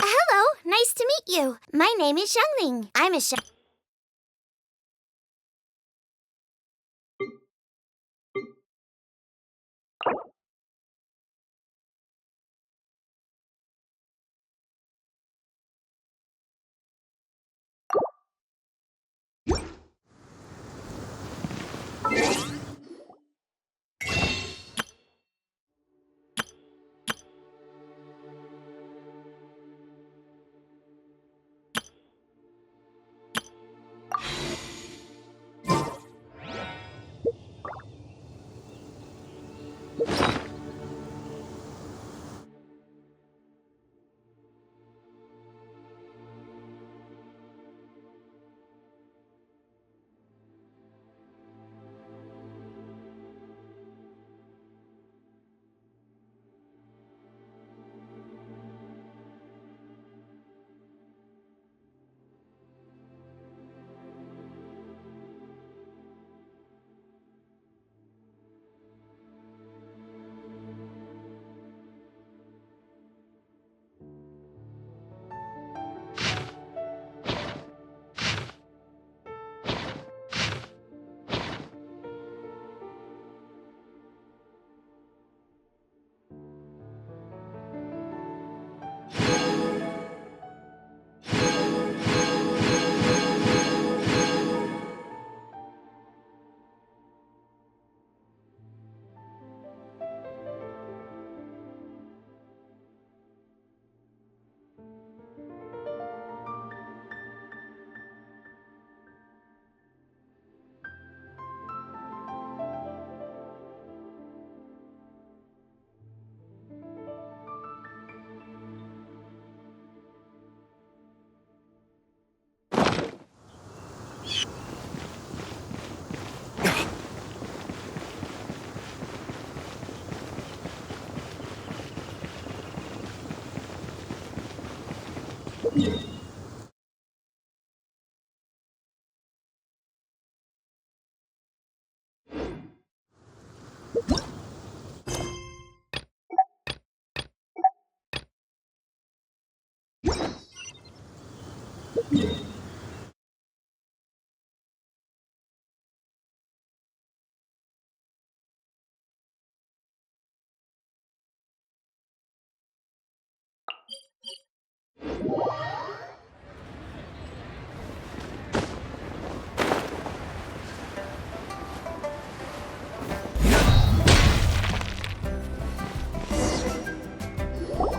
Hello, nice to meet you. My name is Xiangling. I'm a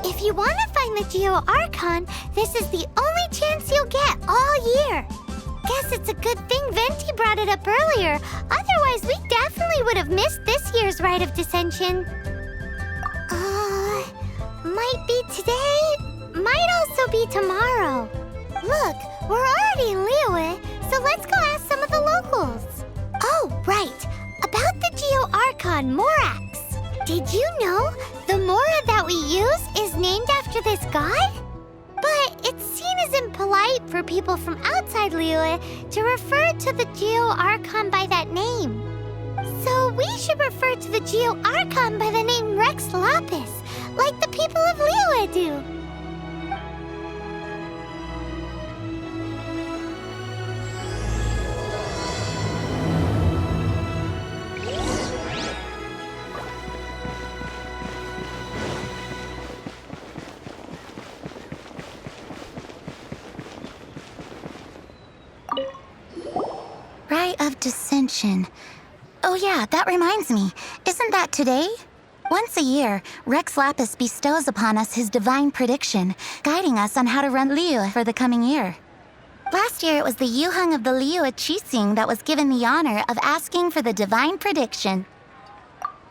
If you want to find the Geo Archon, this is the only chance you'll get all year. Guess it's a good thing Venti brought it up earlier. Otherwise, we definitely would have missed this year's Rite of Descension. Might be today, might also be tomorrow. Look, we're already in Liyue, so let's go ask some of the locals. Oh, right. About the Geo Archon Morax. Did you know the Mora that we use is named after this god? But it's seen as impolite for people from outside Liyue to refer to the Geo Archon by that name. So we should refer to the Geo Archon by the name Rex Lapis, like the people of Liyue do. Rite of Descension. Oh yeah, that reminds me. Isn't that today? Once a year, Rex Lapis bestows upon us his divine prediction, guiding us on how to run Liyue for the coming year. Last year, it was the Yujing of the Liyue Qixing that was given the honor of asking for the divine prediction.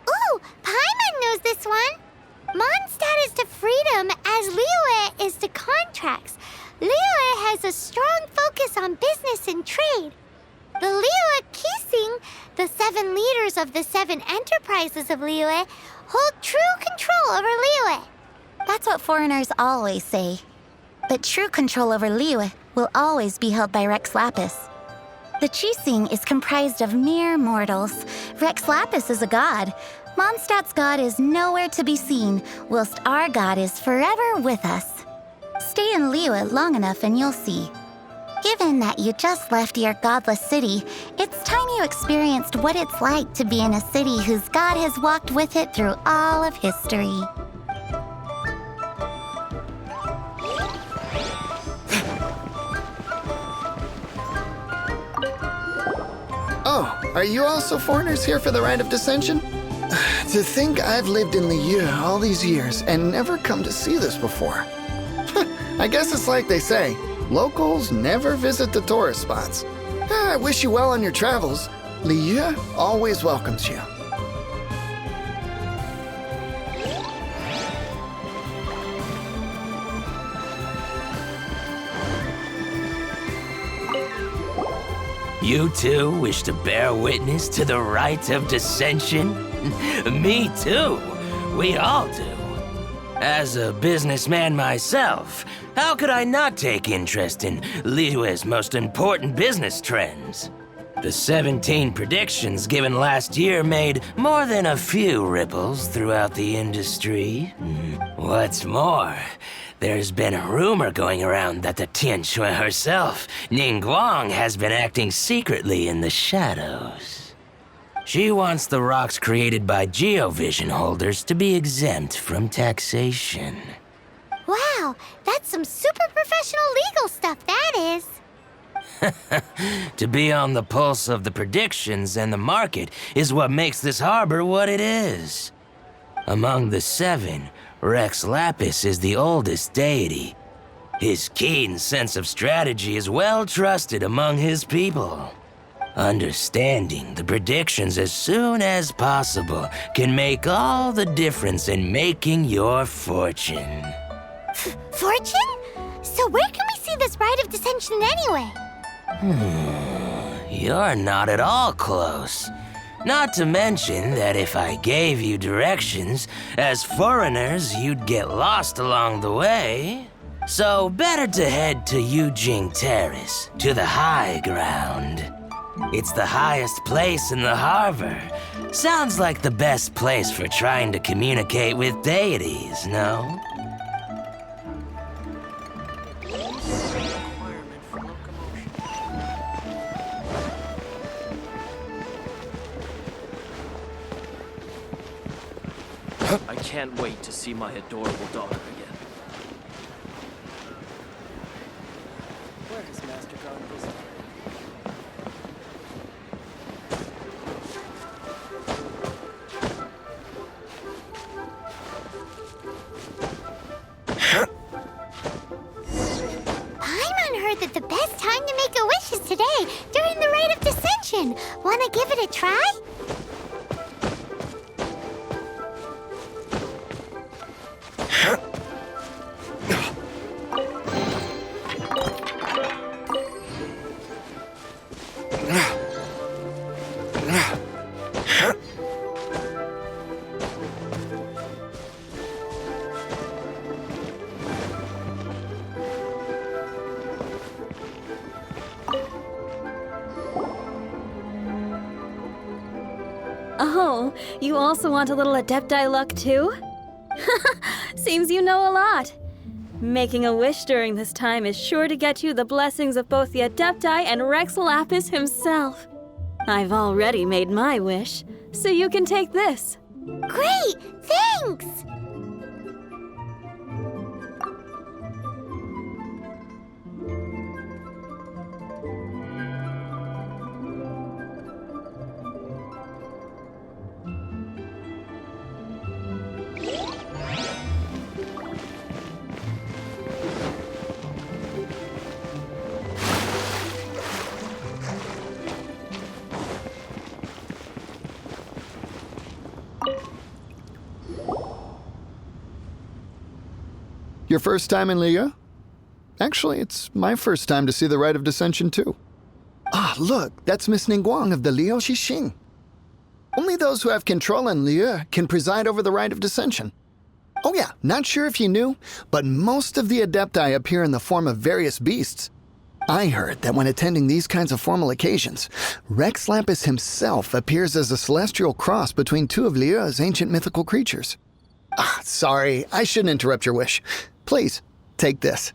Ooh, Paimon knows this one. Mondstadt is to freedom as Liyue is to contracts. Liyue has a strong focus on business and trade. The Liyue Qixing, the 7 leaders of the 7 enterprises of Liyue, hold true control over Liyue. That's what foreigners always say. But true control over Liyue will always be held by Rex Lapis. The Qixing is comprised of mere mortals. Rex Lapis is a god. Mondstadt's god is nowhere to be seen, whilst our god is forever with us. Stay in Liyue long enough and you'll see. Given that you just left your godless city, it's time you experienced what it's like to be in a city whose god has walked with it through all of history. Oh, are you also foreigners here for the Rite of Descension? To think I've lived in Liyue all these years and never come to see this before. I guess it's like they say, locals never visit the tourist spots. I wish you well on your travels. Liyue always welcomes you. You too wish to bear witness to the Rite of Descension? Me too. We all do. As a businessman myself, how could I not take interest in Liyue's most important business trends? The 17 predictions given last year made more than a few ripples throughout the industry. What's more, there's been a rumor going around that the Tianshui herself, Ningguang, has been acting secretly in the shadows. She wants the rocks created by Geovision holders to be exempt from taxation. Wow, that's some super professional legal stuff, that is. To be on the pulse of the predictions and the market is what makes this harbor what it is. Among the 7, Rex Lapis is the oldest deity. His keen sense of strategy is well trusted among his people. Understanding the predictions as soon as possible can make all the difference in making your fortune. Fortune? So where can we see this Rite of Descension anyway? You're not at all close. Not to mention that if I gave you directions, as foreigners, you'd get lost along the way. So better to head to Yujing Terrace, to the high ground. It's the highest place in the harbor. Sounds like the best place for trying to communicate with deities, no? I can't wait to see my adorable daughter again. Where has Master gone this time? Paimon heard that the best time to make a wish is today, during the Rite of Descension. Wanna give it a try? Oh, you also want a little Adepti luck too? Seems you know a lot. Making a wish during this time is sure to get you the blessings of both the Adepti and Rex Lapis himself. I've already made my wish, so you can take this. Great! Thanks! Your first time in Liyue? Actually, it's my first time to see the Rite of Descension, too. Ah, look, that's Miss Ningguang of the Liu Xixing. Only those who have control in Liyue can preside over the Rite of Descension. Oh yeah, not sure if you knew, but most of the Adepti appear in the form of various beasts. I heard that when attending these kinds of formal occasions, Rex Lapis himself appears as a celestial cross between two of Liyue's ancient mythical creatures. Ah, sorry, I shouldn't interrupt your wish. Please, take this.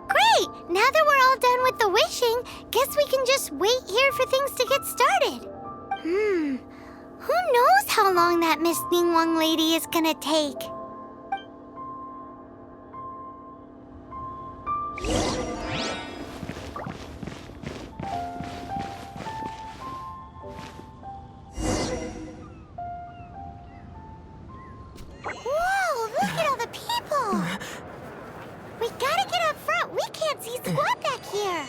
Great! Now that we're all done with the wishing, guess we can just wait here for things to get started. Who knows how long that Miss Ningguang lady is gonna take? Whoa, look at all the people! We gotta get up front. We can't see squat back here.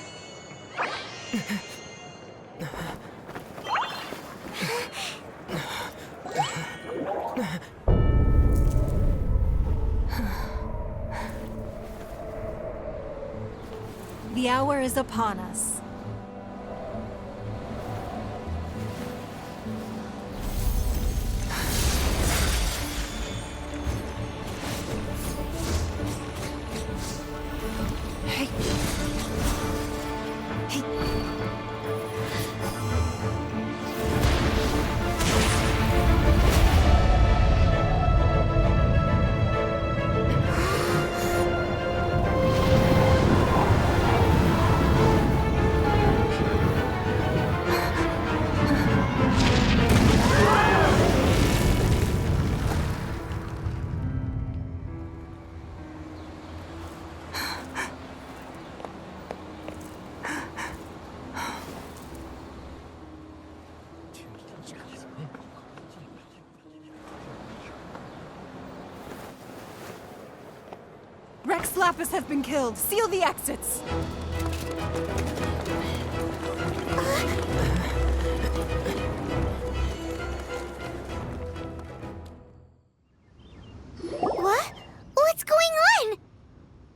The hour is upon us. Rex Lapis has been killed. Seal the exits. What? What's going on?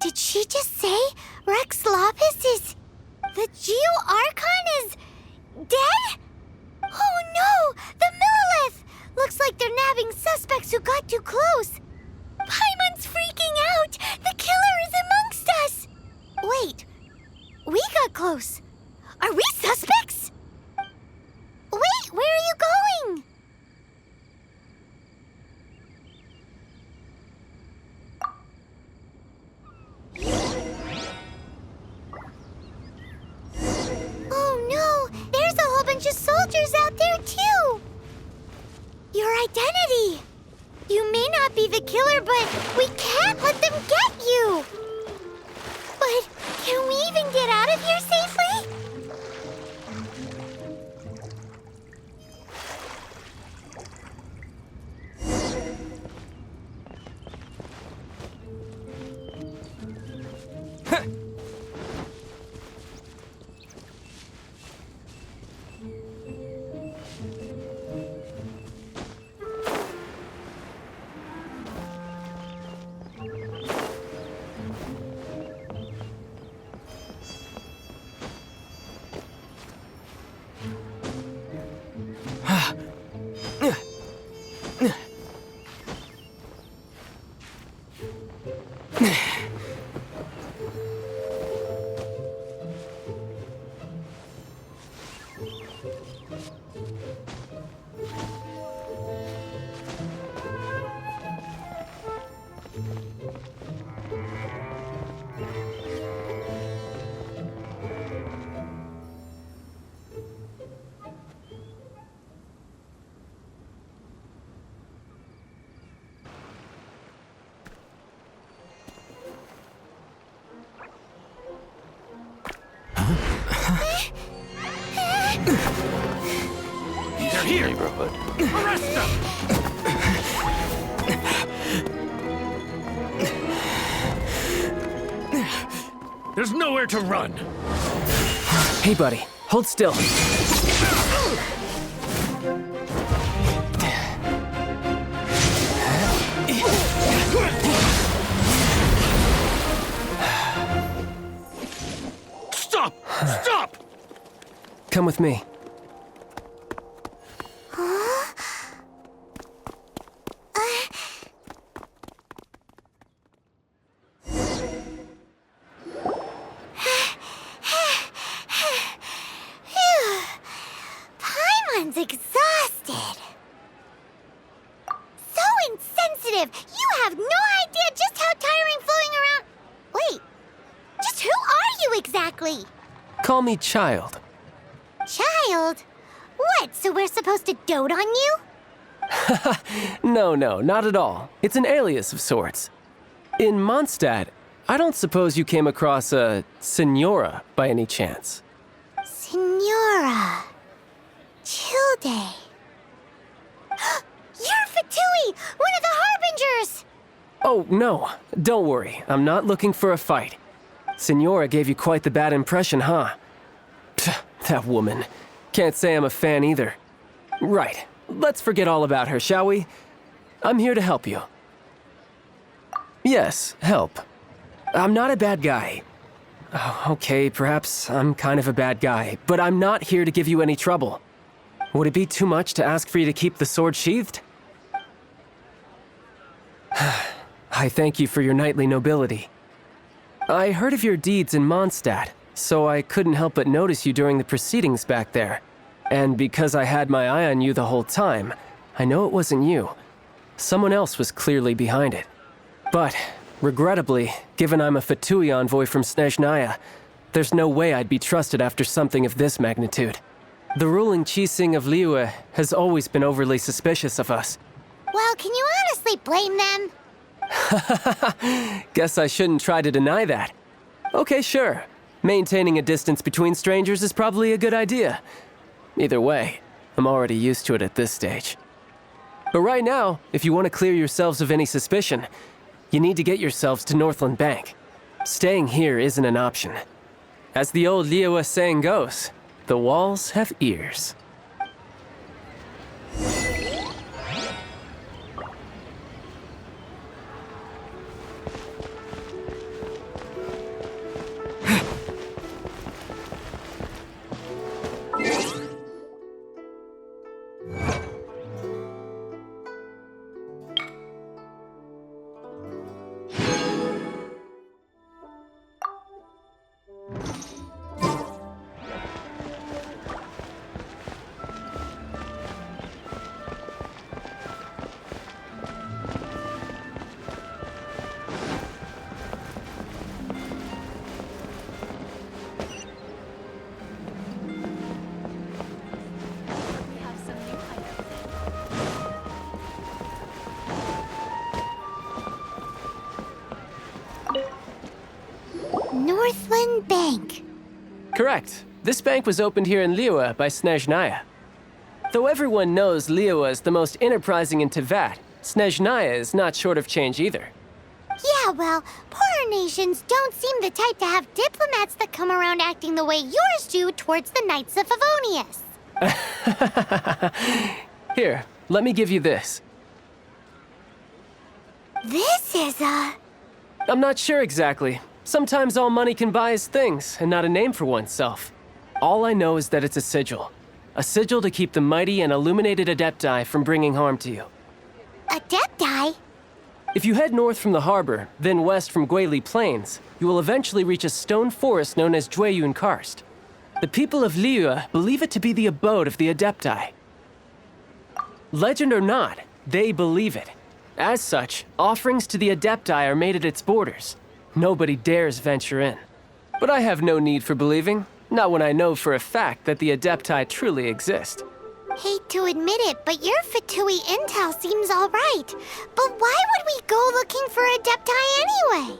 Did she just say Rex Lapis is... The Geo-Archon is... dead? Oh no! The Millilith! Looks like they're nabbing suspects who got too close. Paimon's freaking out! The killer is amongst us! Wait, we got close. Are we suspects? Wait, where are you going? Oh no, there's a whole bunch of soldiers out there too! Your identity! You may not be the They're here! Neighborhood. Arrest them! There's nowhere to run! Hey, buddy. Hold still. Stop! Stop! Come with me. Paimon's exhausted. So insensitive. You have no idea just how tiring floating around. Wait, just who are you exactly? Call me Childe. Child? What, so we're supposed to dote on you? No, not at all. It's an alias of sorts. In Mondstadt, I don't suppose you came across a Senora by any chance. Senora. Childe. You're Fatui, one of the Harbingers! Oh, no. Don't worry. I'm not looking for a fight. Senora gave you quite the bad impression, huh? Pfft, that woman. Can't say I'm a fan either. Right. Let's forget all about her, shall we? I'm here to help you. Yes, help. I'm not a bad guy. Oh, okay, perhaps I'm kind of a bad guy, but I'm not here to give you any trouble. Would it be too much to ask for you to keep the sword sheathed? I thank you for your knightly nobility. I heard of your deeds in Mondstadt, so I couldn't help but notice you during the proceedings back there. And because I had my eye on you the whole time, I know it wasn't you. Someone else was clearly behind it. But, regrettably, given I'm a Fatui envoy from Snezhnaya, there's no way I'd be trusted after something of this magnitude. The ruling Chising of Liyue has always been overly suspicious of us. Well, can you honestly blame them? Guess I shouldn't try to deny that. Okay, sure. Maintaining a distance between strangers is probably a good idea. Either way, I'm already used to it at this stage. But right now, if you want to clear yourselves of any suspicion, you need to get yourselves to Northland Bank. Staying here isn't an option. As the old Liyue saying goes, the walls have ears. Northland Bank. Correct. This bank was opened here in Liyue by Snezhnaya. Though everyone knows Liyue is the most enterprising in Teyvat, Snezhnaya is not short of change either. Yeah, well, poorer nations don't seem the type to have diplomats that come around acting the way yours do towards the Knights of Favonius. Here, let me give you this. This is I'm not sure exactly. Sometimes all money can buy is things, and not a name for oneself. All I know is that it's a sigil. A sigil to keep the mighty and illuminated Adepti from bringing harm to you. Adepti? If you head north from the harbor, then west from Guili Plains, you will eventually reach a stone forest known as Jueyun Karst. The people of Liyue believe it to be the abode of the Adepti. Legend or not, they believe it. As such, offerings to the Adepti are made at its borders. Nobody dares venture in. But I have no need for believing, not when I know for a fact that the Adepti truly exist. Hate to admit it, but your Fatui intel seems all right. But why would we go looking for Adepti anyway?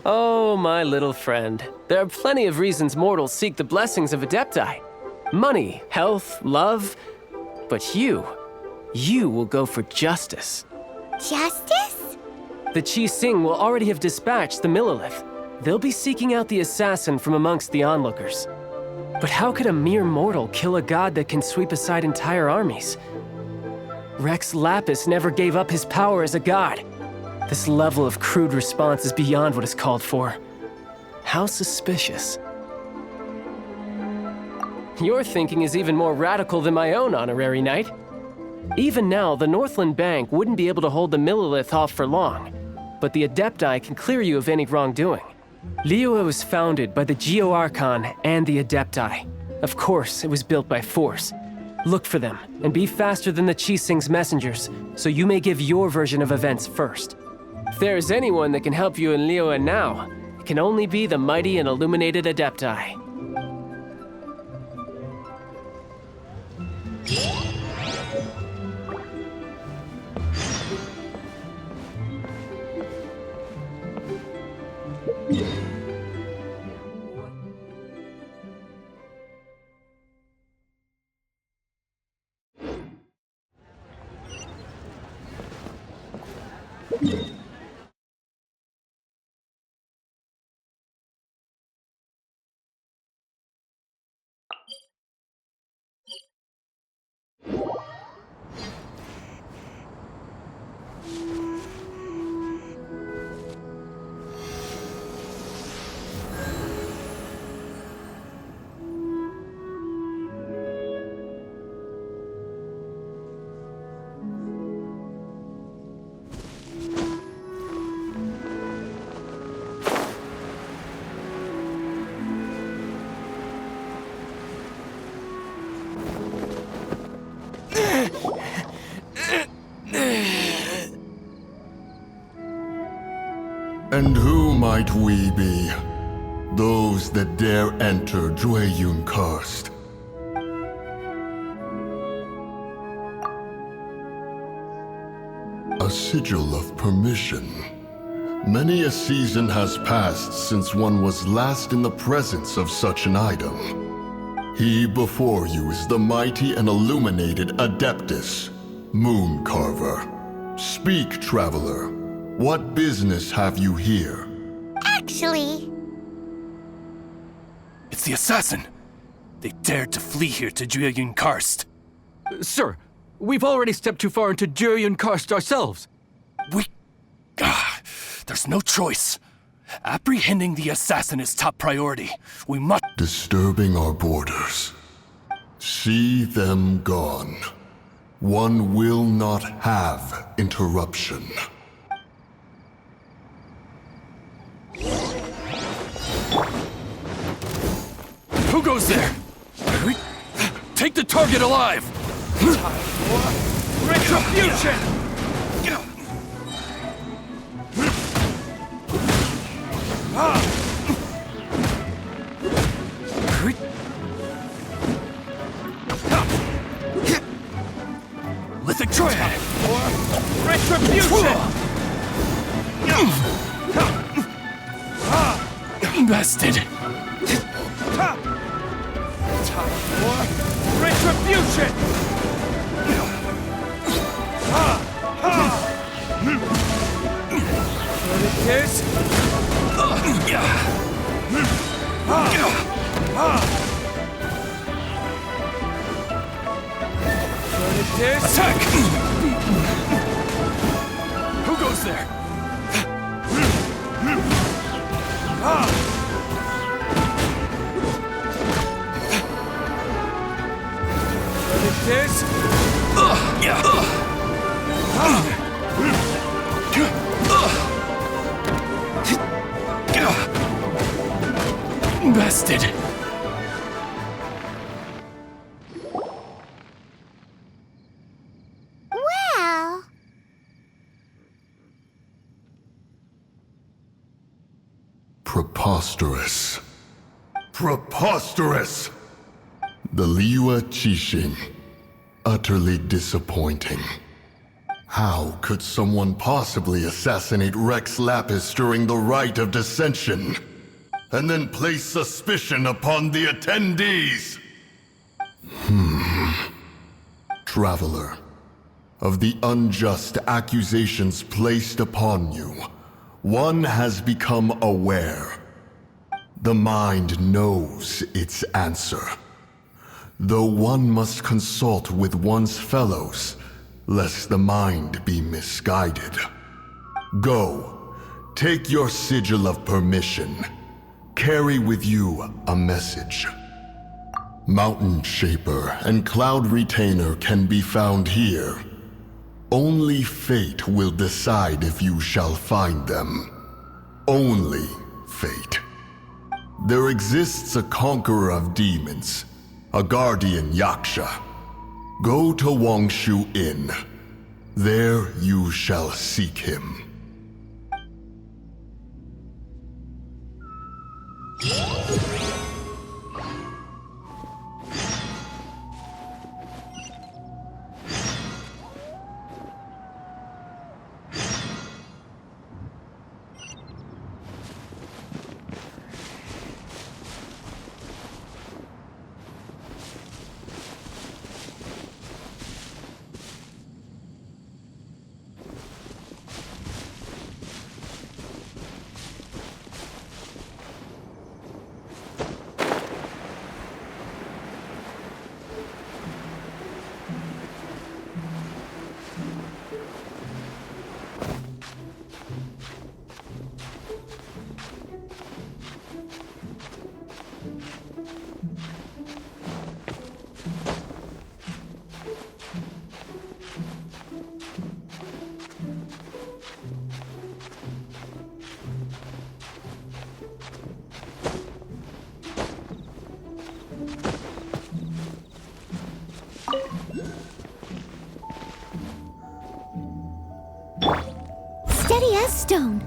Oh, my little friend. There are plenty of reasons mortals seek the blessings of Adepti. money, health, love. But you will go for justice. Justice? The Qi will already have dispatched the Millilith. They'll be seeking out the assassin from amongst the onlookers. But how could a mere mortal kill a god that can sweep aside entire armies? Rex Lapis never gave up his power as a god. This level of crude response is beyond what is called for. How suspicious. Your thinking is even more radical than my own, Honorary Knight. Even now, the Northland Bank wouldn't be able to hold the Millilith off for long, but the Adepti can clear you of any wrongdoing. Liyue was founded by the Geo-Archon and the Adepti. Of course, it was built by force. Look for them, and be faster than the Qi messengers, so you may give your version of events first. If there is anyone that can help you in Liyue now, it can only be the mighty and illuminated Adepti. And who might we be? Those that dare enter Yujing Karst. A sigil of permission. Many a season has passed since one was last in the presence of such an item. He before you is the mighty and illuminated Adeptus, Moon Carver. Speak, traveler. What business have you here? Actually... It's the assassin! They dared to flee here to Yujing Karst. Sir, we've already stepped too far into Yujing Karst ourselves. There's no choice. Apprehending the assassin is top priority. We must... Disturbing our borders. See them gone. One will not have interruption. Who goes there? Take the target alive! Time for retribution! Lithic triad! For retribution! Bested! Time for retribution! What it is? What it is? Attack! Who goes there? What it is? Bested! Well... Preposterous. Preposterous! The Liyue Qixing. Utterly disappointing. How could someone possibly assassinate Rex Lapis during the Rite of Descension? And then place suspicion upon the attendees? Traveler, of the unjust accusations placed upon you, one has become aware. The mind knows its answer, though one must consult with one's fellows, lest the mind be misguided. Go, take your sigil of permission. Carry with you a message. Mountain Shaper and Cloud Retainer can be found here. Only fate will decide if you shall find them. Only fate. There exists a conqueror of demons, a guardian Yaksha. Go to Wangshu Inn. There you shall seek him. Steady as stone.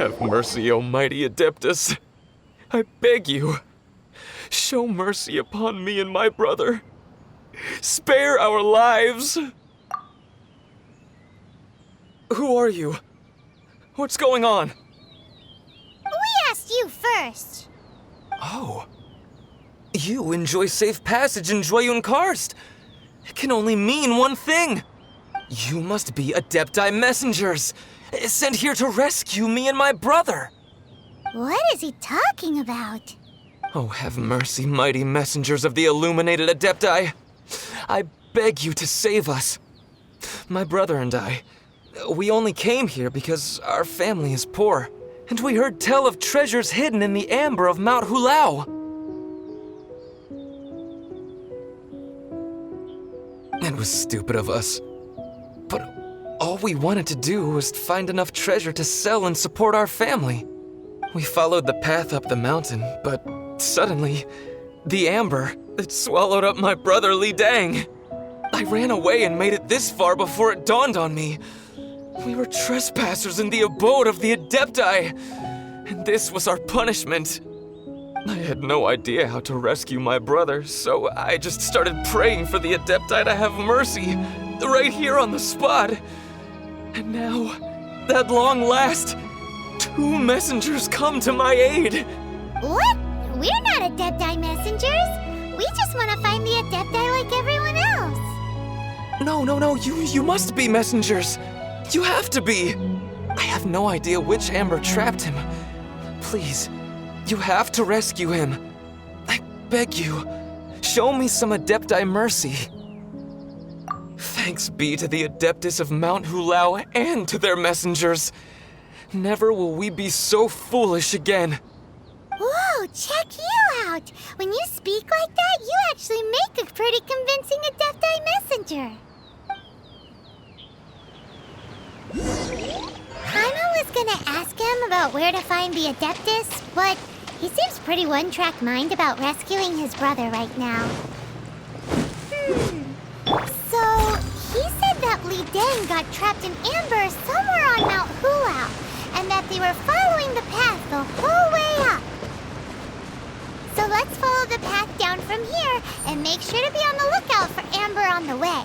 Have mercy, O mighty Adeptus. I beg you, show mercy upon me and my brother. Spare our lives! Who are you? What's going on? We asked you first. Oh. You enjoy safe passage in Jueyun Karst. It can only mean one thing. You must be Adepti messengers, sent here to rescue me and my brother. What is he talking about? Oh, have mercy, mighty messengers of the illuminated Adepti. I beg you to save us. My brother and I, we only came here because our family is poor, and we heard tell of treasures hidden in the amber of Mount Hulao. It was stupid of us, but all we wanted to do was find enough treasure to sell and support our family. We followed the path up the mountain, but suddenly, the amber, it swallowed up my brother Li Dang. I ran away and made it this far before it dawned on me. We were trespassers in the abode of the Adepti, and this was our punishment. I had no idea how to rescue my brother, so I just started praying for the Adepti to have mercy, right here on the spot. And now, at long last, 2 messengers come to my aid. What? We're not Adepti messengers. We just want to find the Adepti like everyone else. No, you must be messengers. You have to be. I have no idea which amber trapped him. Please, you have to rescue him. I beg you, show me some Adepti mercy. Thanks be to the Adeptus of Mount Hulao and to their messengers. Never will we be so foolish again. Whoa, check you out! When you speak like that, you actually make a pretty convincing Adepti messenger. Paimon was gonna ask him about where to find the Adeptus, but he seems pretty one-track mind about rescuing his brother right now. So, he said that Li Dang got trapped in amber somewhere on Mount Hulao, and that they were following the path the whole way up. So let's follow the path down from here and make sure to be on the lookout for amber on the way.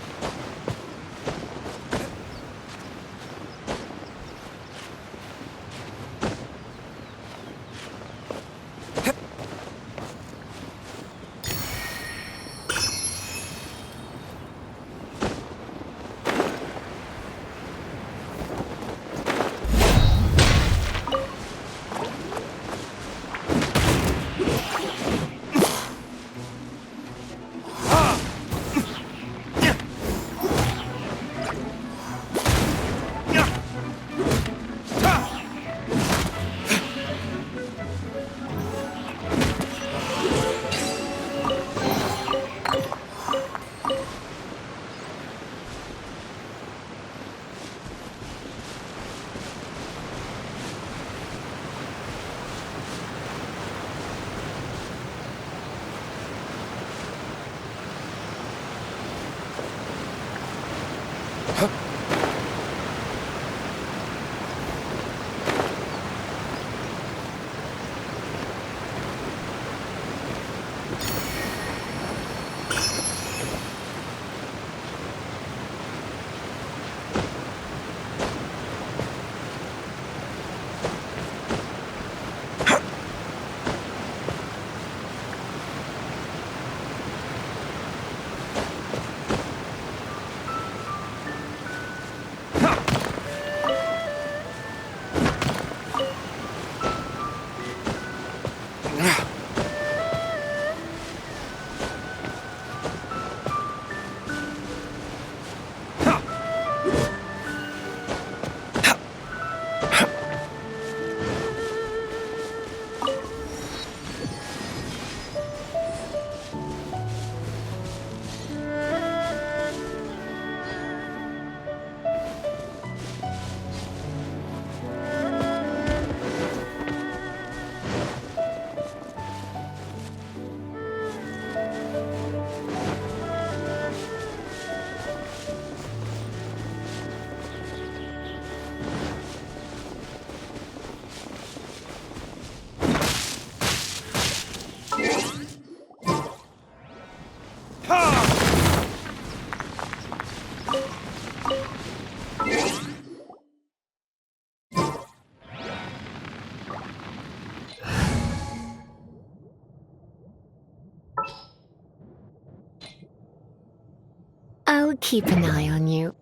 I'll keep an eye on you.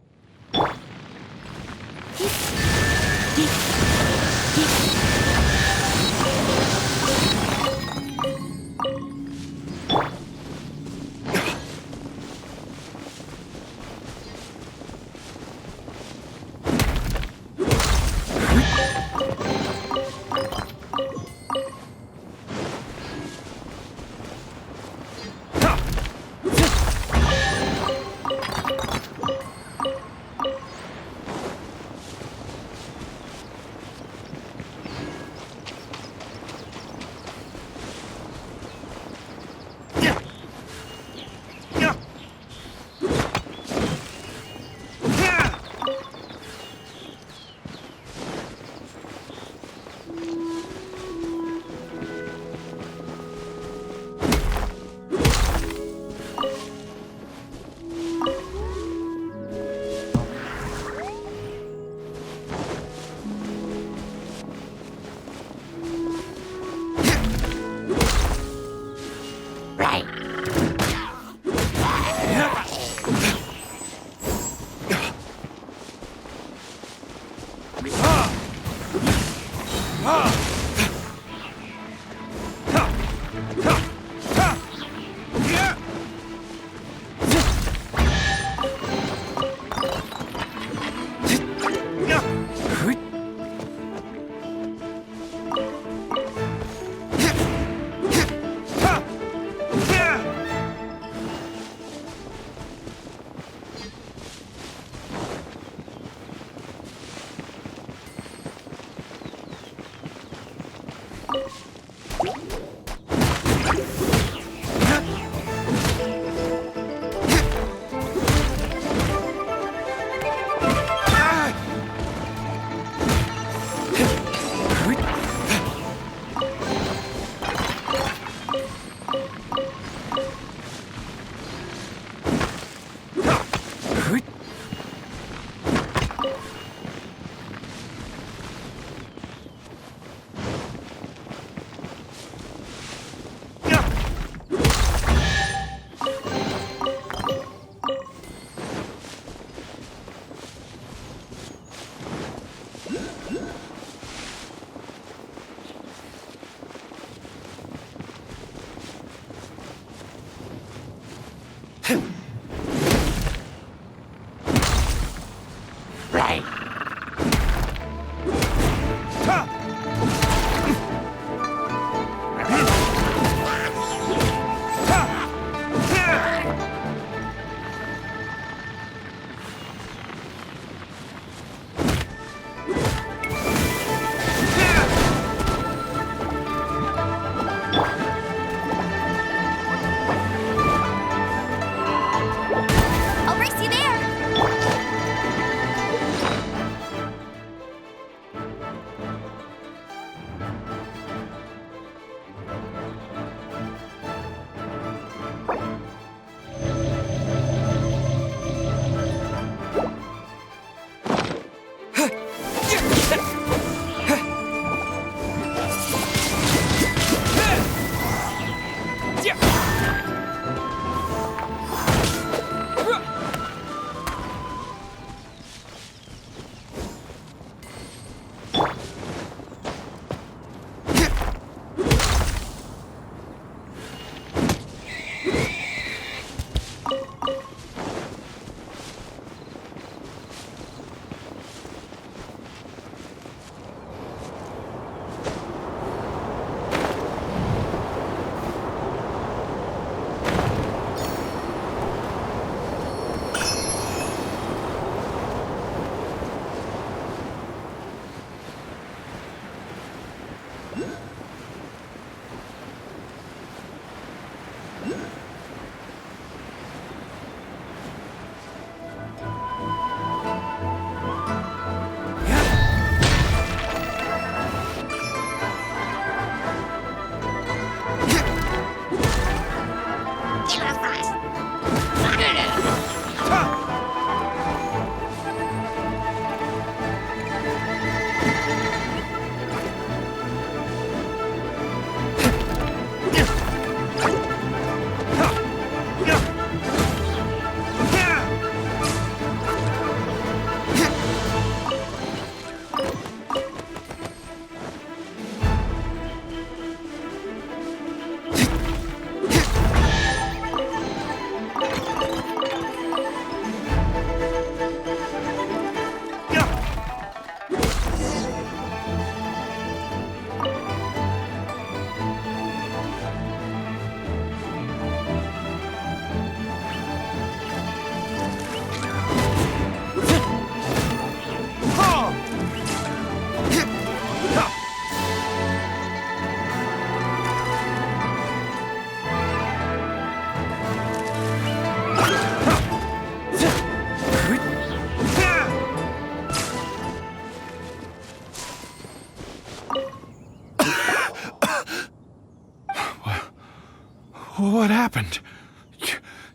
What happened?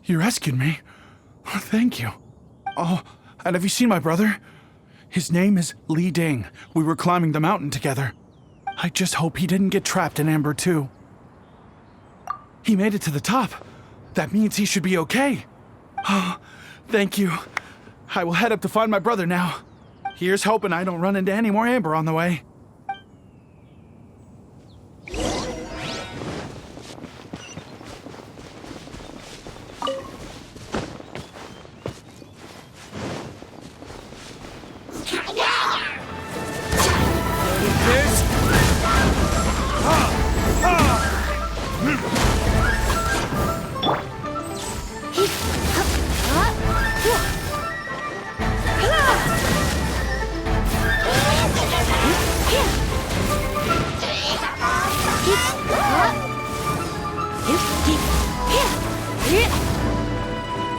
You rescued me. Thank you. Oh, and have you seen my brother? His name is Yujing. We were climbing the mountain together. I just hope he didn't get trapped in Amber too. He made it to the top. That means he should be okay. Oh, thank you. I will head up to find my brother now. Here's hoping I don't run into any more Amber on the way.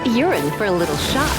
You're in for a little shock.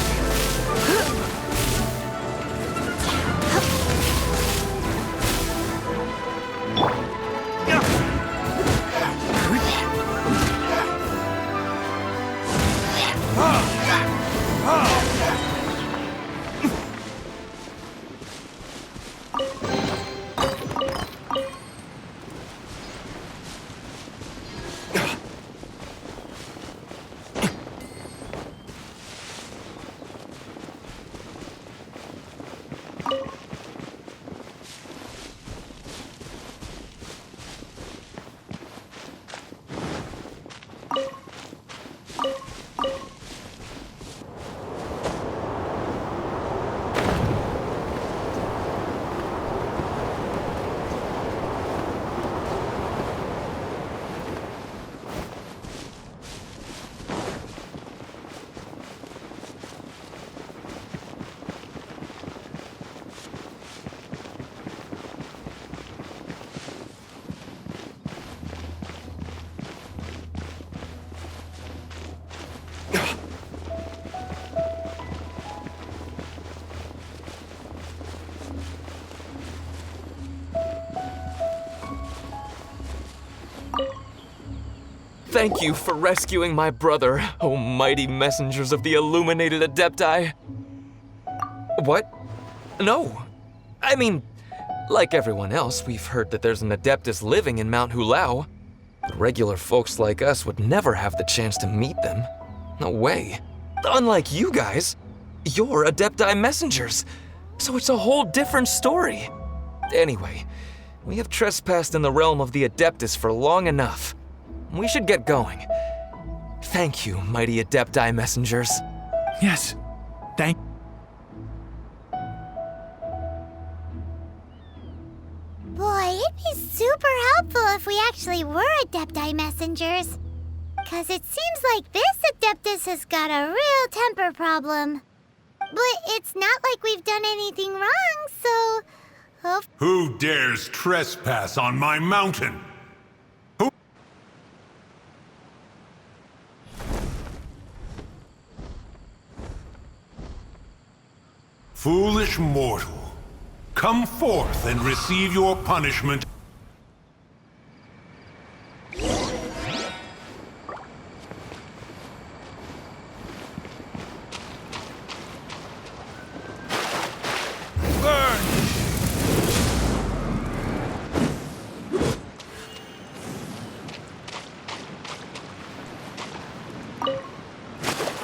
Thank you for rescuing my brother, oh mighty messengers of the illuminated Adepti. What? No. I mean, like everyone else, we've heard that there's an Adeptus living in Mount Hulao. But regular folks like us would never have the chance to meet them. No way. Unlike you guys, you're Adepti messengers, so it's a whole different story. Anyway, we have trespassed in the realm of the Adeptus for long enough. We should get going. Thank you, mighty Adepti messengers. Yes, thank. Boy, it'd be super helpful if we actually were Adepti messengers. 'Cause it seems like this Adeptus has got a real temper problem. But it's not like we've done anything wrong, so... Who dares trespass on my mountain? Foolish mortal, come forth and receive your punishment. Burn!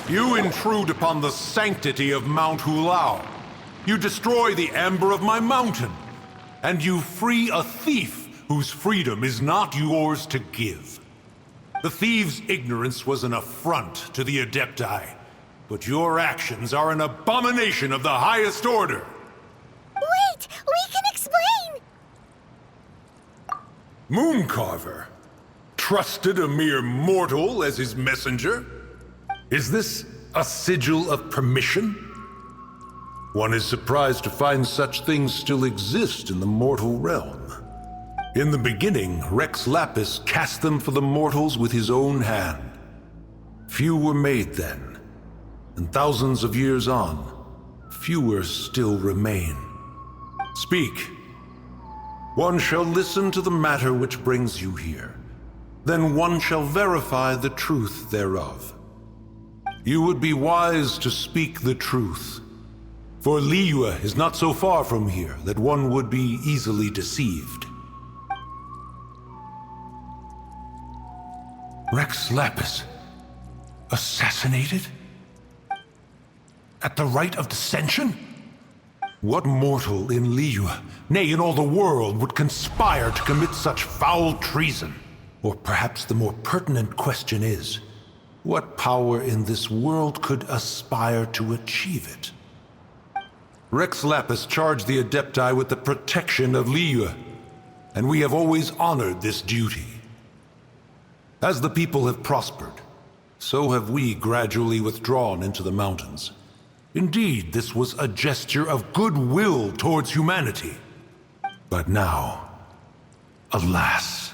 You intrude upon the sanctity of Mount Hulao. You destroy the amber of my mountain, and you free a thief whose freedom is not yours to give. The thief's ignorance was an affront to the Adepti, but your actions are an abomination of the highest order. Wait! We can explain! Moon Carver trusted a mere mortal as his messenger? Is this a sigil of permission? One is surprised to find such things still exist in the mortal realm. In the beginning, Rex Lapis cast them for the mortals with his own hand. Few were made then, and thousands of years on, fewer still remain. Speak. One shall listen to the matter which brings you here. Then one shall verify the truth thereof. You would be wise to speak the truth, for Liyue is not so far from here that one would be easily deceived. Rex Lapis, assassinated? At the Rite of Descension? What mortal in Liyue, nay, in all the world, would conspire to commit such foul treason? Or perhaps the more pertinent question is, what power in this world could aspire to achieve it? Rex Lapis charged the Adepti with the protection of Liyue, and we have always honored this duty. As the people have prospered, so have we gradually withdrawn into the mountains. Indeed, this was a gesture of goodwill towards humanity. But now, alas,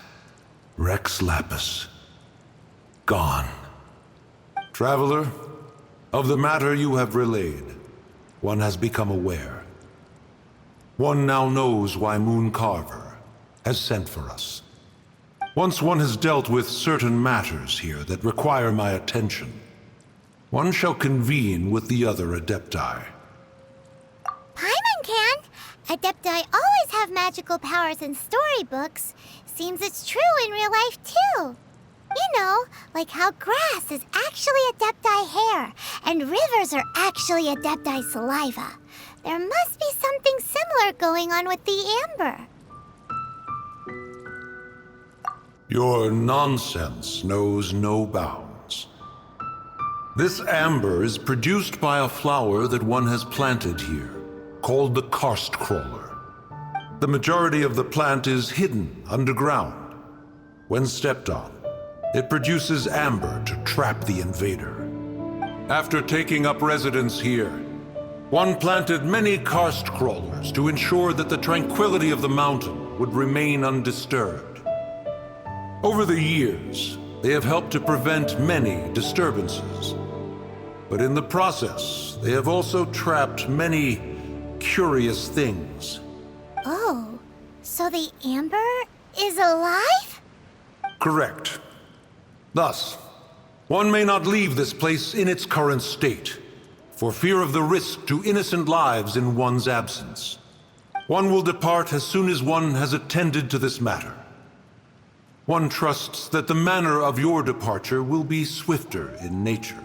Rex Lapis, gone. Traveler, of the matter you have relayed, one has become aware. One now knows why Moon Carver has sent for us. Once one has dealt with certain matters here that require my attention, one shall convene with the other Adepti. Paimon can! Adepti always have magical powers in storybooks. Seems it's true in real life, too. You know, like how grass is actually Adepti hair, and rivers are actually Adepti saliva. There must be something similar going on with the amber. Your nonsense knows no bounds. This amber is produced by a flower that one has planted here, called the karst crawler. The majority of the plant is hidden underground. When stepped on, it produces amber to trap the invader. After taking up residence here, one planted many karst crawlers to ensure that the tranquility of the mountain would remain undisturbed. Over the years, they have helped to prevent many disturbances. But in the process, they have also trapped many curious things. Oh, so the amber is alive? Correct. Thus, one may not leave this place in its current state, for fear of the risk to innocent lives in one's absence. One will depart as soon as one has attended to this matter. One trusts that the manner of your departure will be swifter in nature.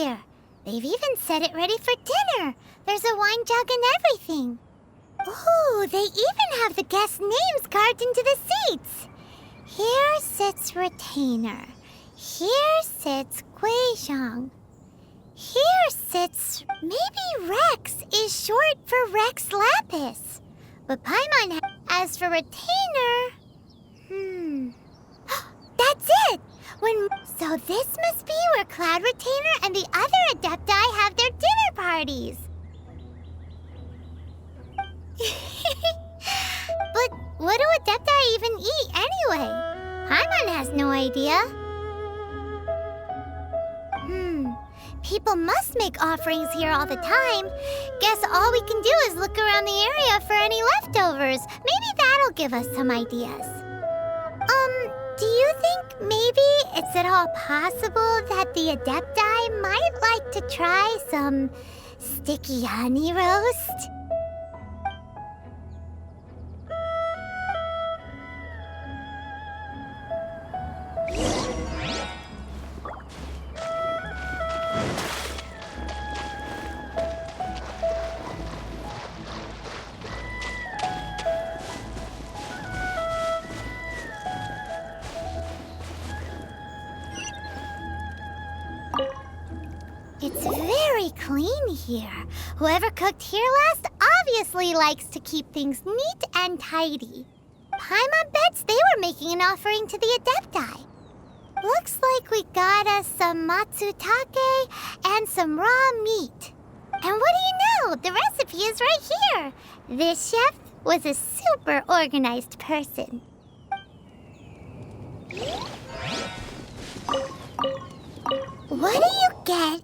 here. They've even set it ready for dinner. There's a wine jug and everything. Ooh, they even have the guest names carved into the seats. Here sits Retainer. Here sits Guizhong. Here sits... maybe Rex is short for Rex Lapis. But Paimon as for Retainer... That's it! So this must be where Cloud Retainer and the other Adepti have their dinner parties. But what do Adepti even eat anyway? Paimon has no idea. People must make offerings here all the time. Guess all we can do is look around the area for any leftovers. Maybe that'll give us some ideas. Do you think maybe it's at all possible that the Adepti might like to try some sticky honey roast? It's very clean here. Whoever cooked here last obviously likes to keep things neat and tidy. Paimon bets they were making an offering to the Adepti. Looks like we got us some matsutake and some raw meat. And what do you know? The recipe is right here. This chef was a super organized person. What do you get?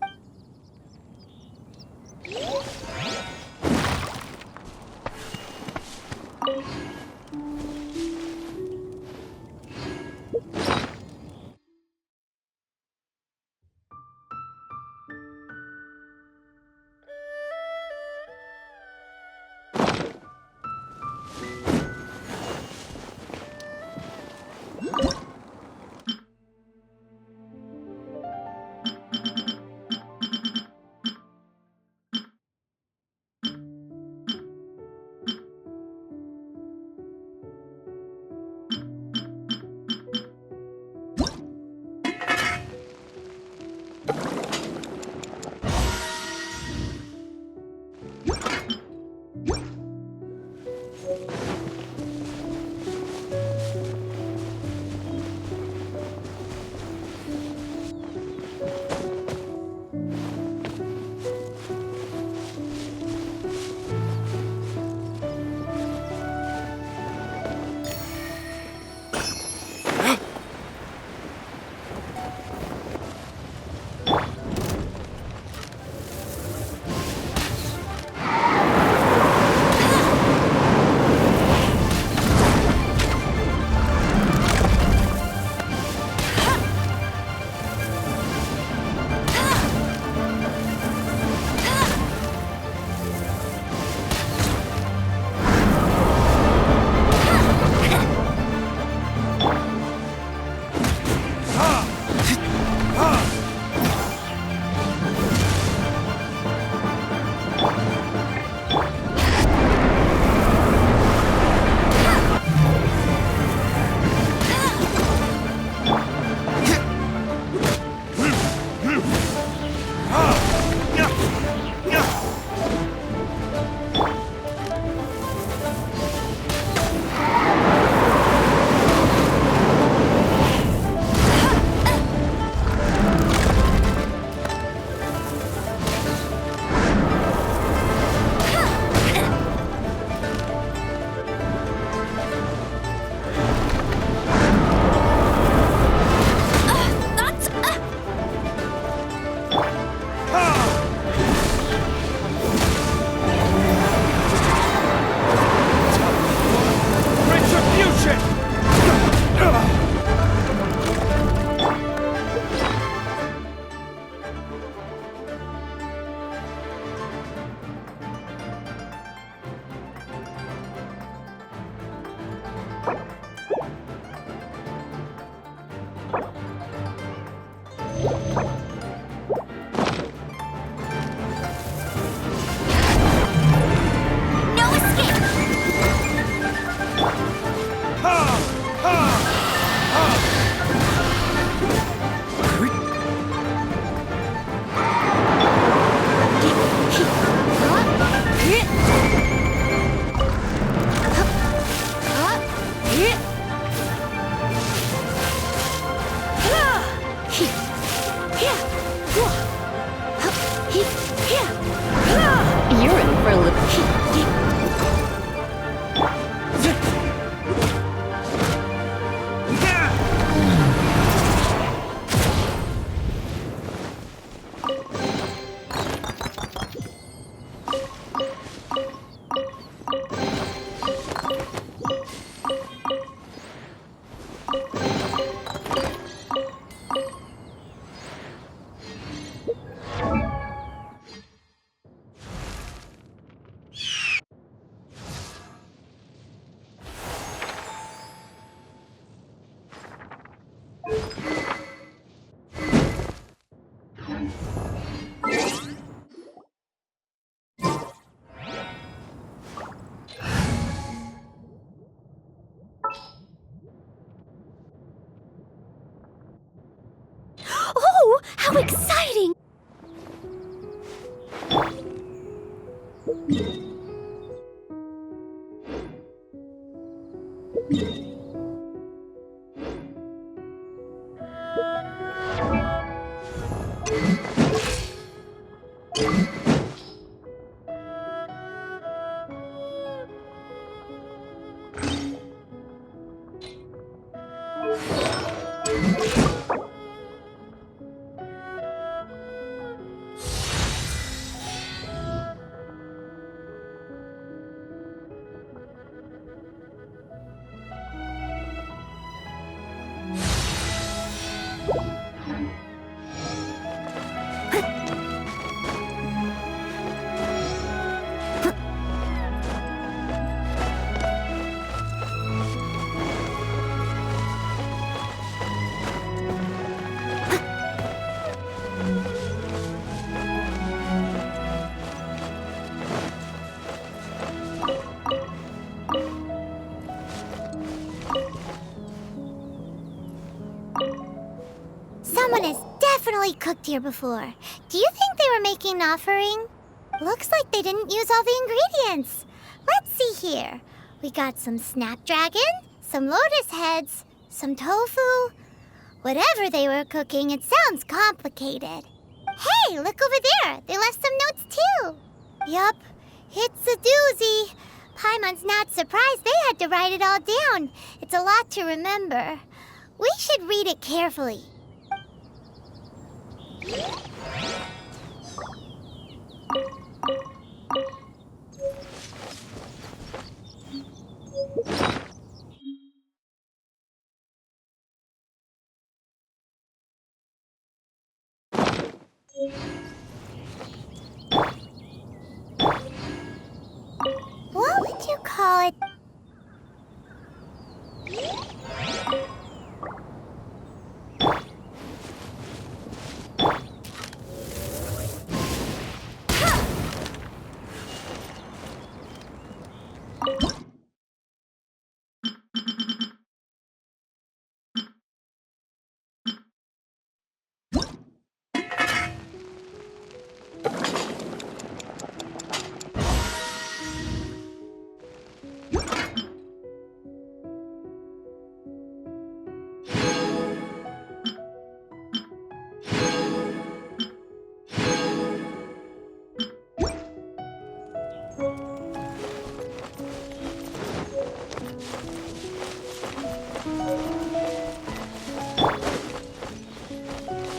You're in for a little... Oh, how exciting! Someone has definitely cooked here before. Do you think they were making an offering? Looks like they didn't use all the ingredients. Let's see here. We got some snapdragon, some lotus heads, some tofu. Whatever they were cooking, it sounds complicated. Hey, look over there. They left some notes too. Yup, it's a doozy. Paimon's not surprised they had to write it all down. It's a lot to remember. We should read it carefully. What would you call it?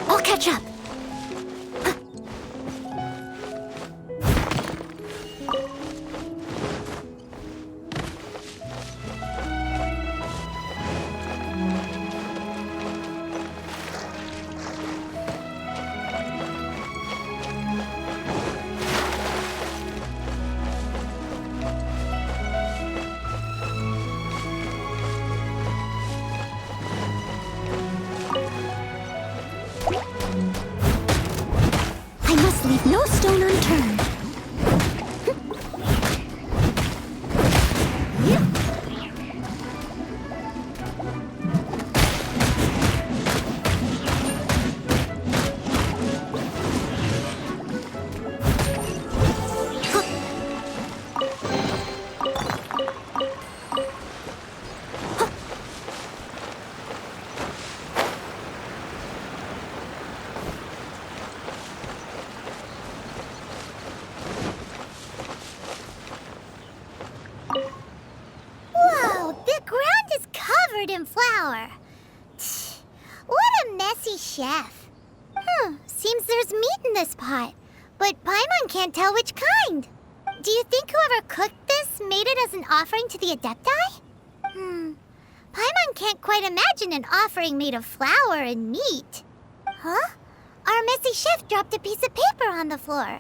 I'll catch up. covered in flour. What a messy chef. Seems there's meat in this pot, but Paimon can't tell which kind. Do you think whoever cooked this made it as an offering to the Adepti? Paimon can't quite imagine an offering made of flour and meat. Huh? Our messy chef dropped a piece of paper on the floor.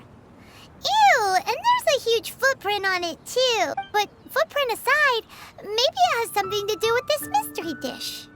Ew, and there's a huge footprint on it too. But footprint aside, maybe it has something to do with this mystery dish.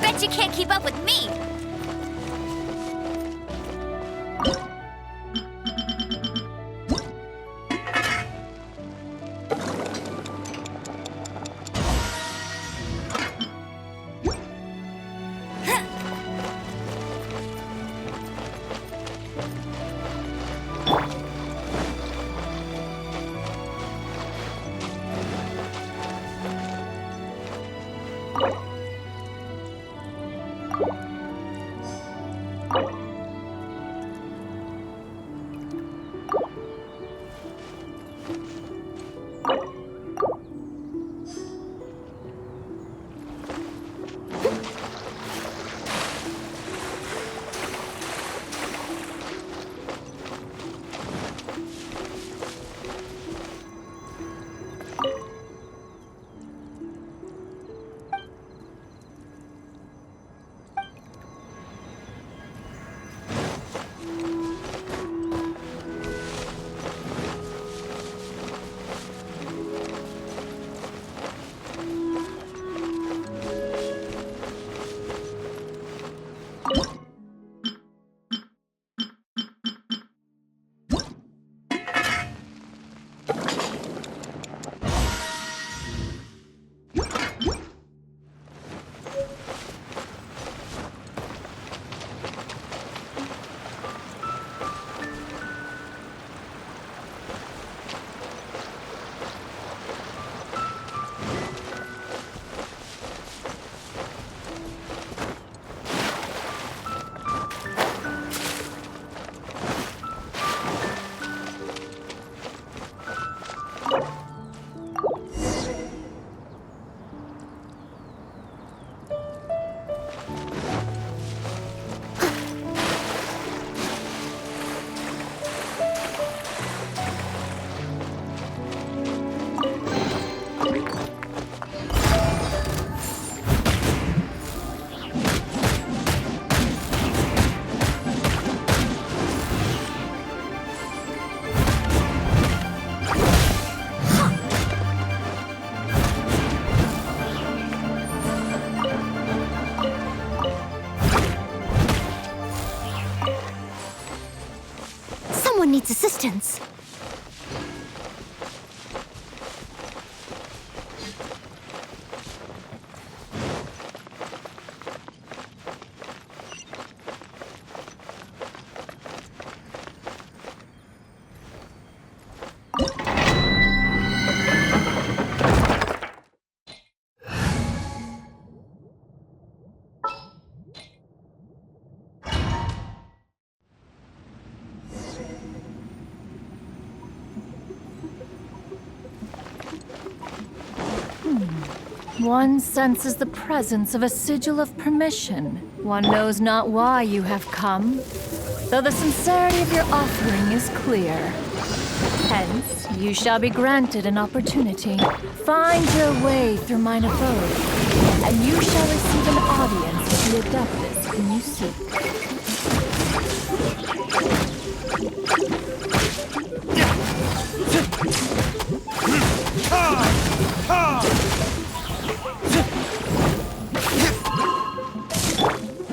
Bet you can't keep up with me! Needs assistance. One senses the presence of a sigil of permission. One knows not why you have come. though the sincerity of your offering is clear. Hence, you shall be granted an opportunity. Find your way through mine abode, and you shall receive an audience with the Adeptus whom you seek.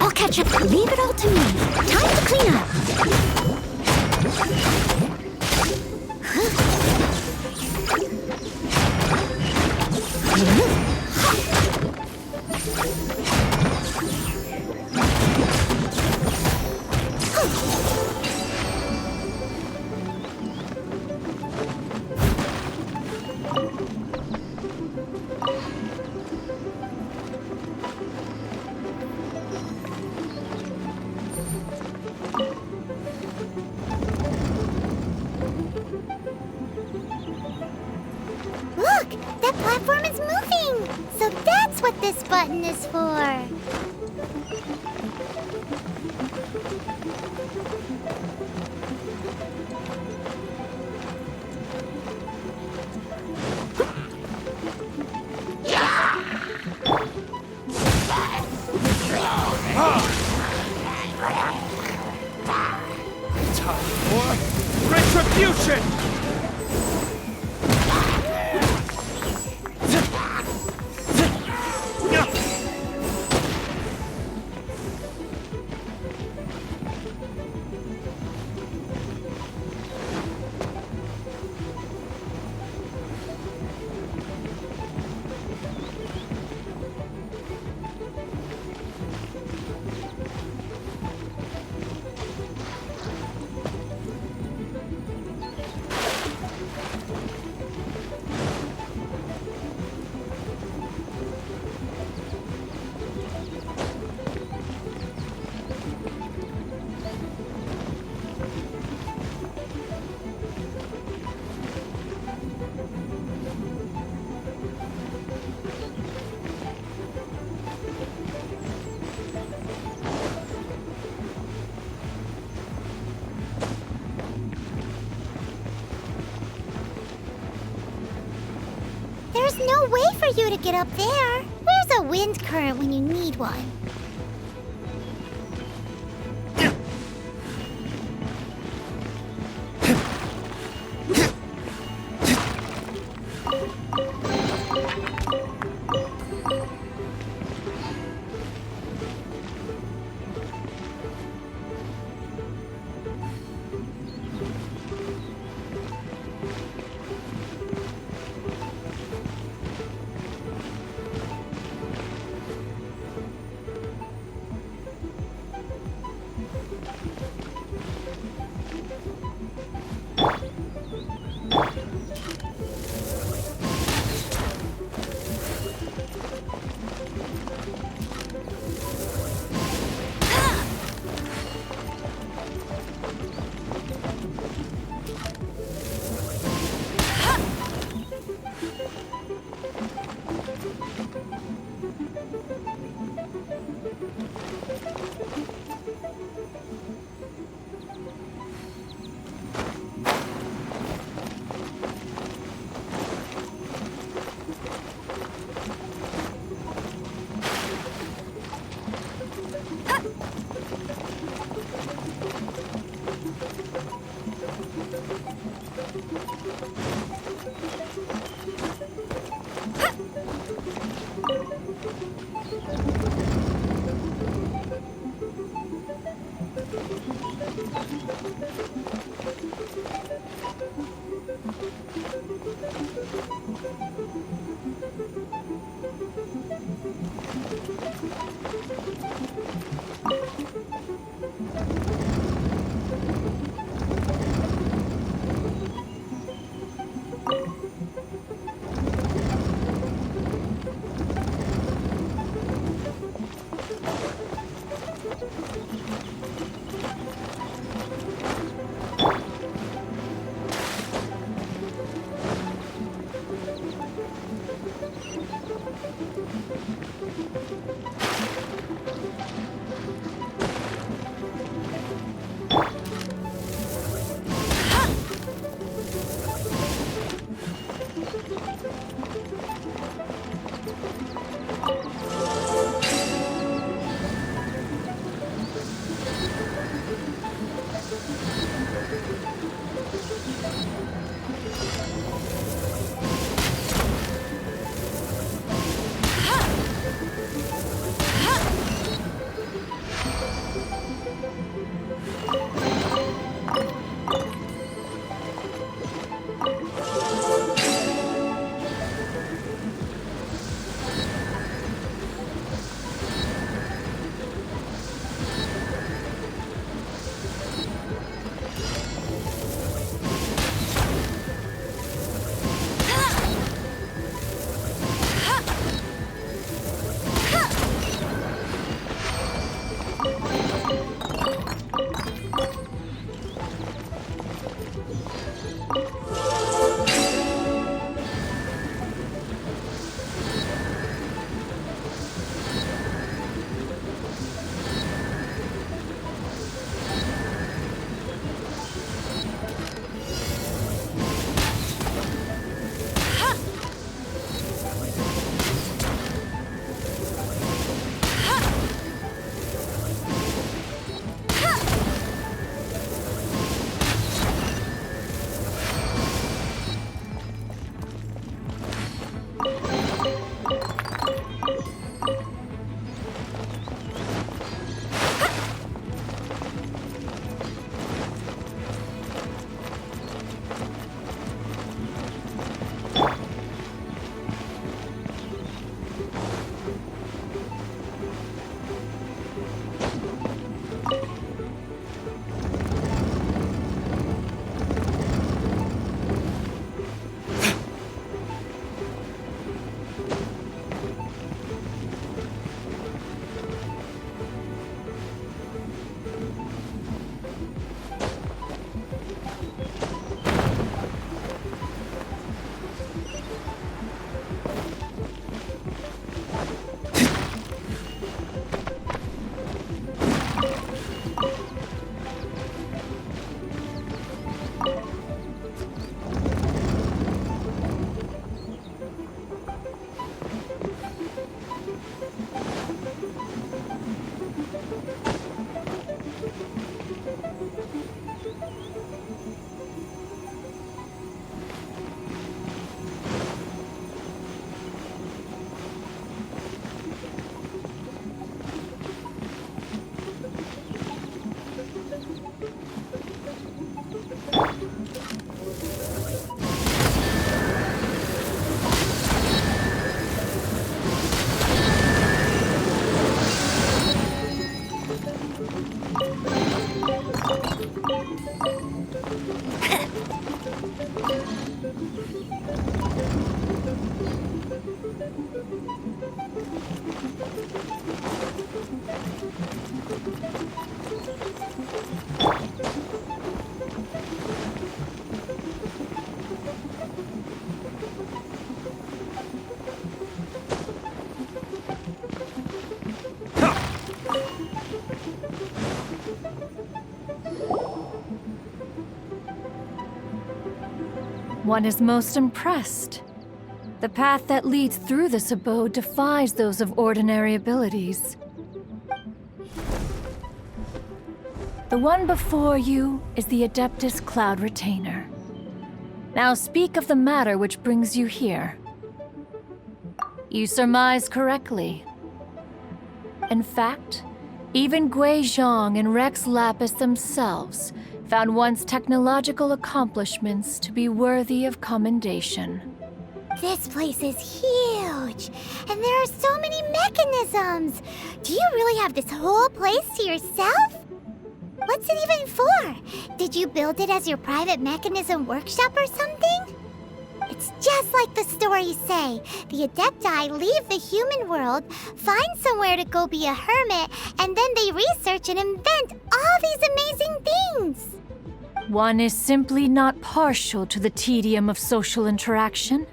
I'll catch up. Leave it all to me. Time to clean up. Look! That platform is moving! So that's what this button is for! Time for retribution! There's no way for you to get up there. Where's a wind current when you need one? One is most impressed. The path that leads through this abode defies those of ordinary abilities. The one before you is the Adeptus Cloud Retainer. Now speak of the matter which brings you here. You surmise correctly. In fact, even Gui Zhang and Rex Lapis themselves found one's technological accomplishments to be worthy of commendation. This place is huge, and there are so many mechanisms. Do you really have this whole place to yourself? What's it even for? Did you build it as your private mechanism workshop or something? It's just like the stories say. The Adepti leave the human world, find somewhere to go be a hermit, and then they research and invent all these amazing things. One is simply not partial to the tedium of social interaction,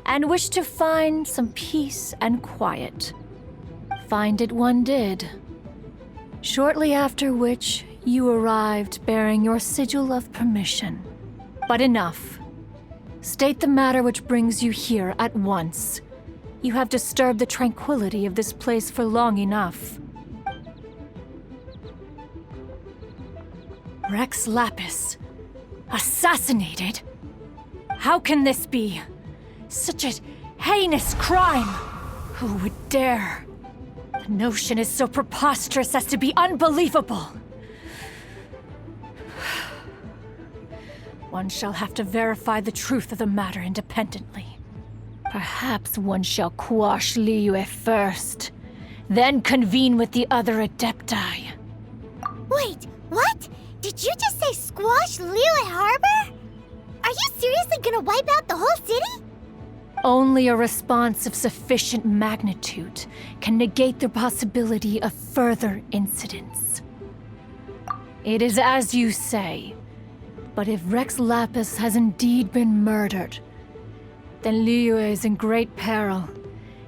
and wished to find some peace and quiet. Find it one did. Shortly after which, you arrived bearing your sigil of permission. But enough. State the matter which brings you here at once. You have disturbed the tranquility of this place for long enough. Rex Lapis, Assassinated? How can this be? Such a heinous crime! Who would dare? The notion is so preposterous as to be unbelievable. One shall have to verify the truth of the matter independently. Perhaps one shall quash Liyue first, then convene with the other Adepti. Wait, what? Did you just say squash Liyue Harbor? Are you seriously gonna wipe out the whole city? Only a response of sufficient magnitude can negate the possibility of further incidents. It is as you say, but if Rex Lapis has indeed been murdered, then Liyue is in great peril.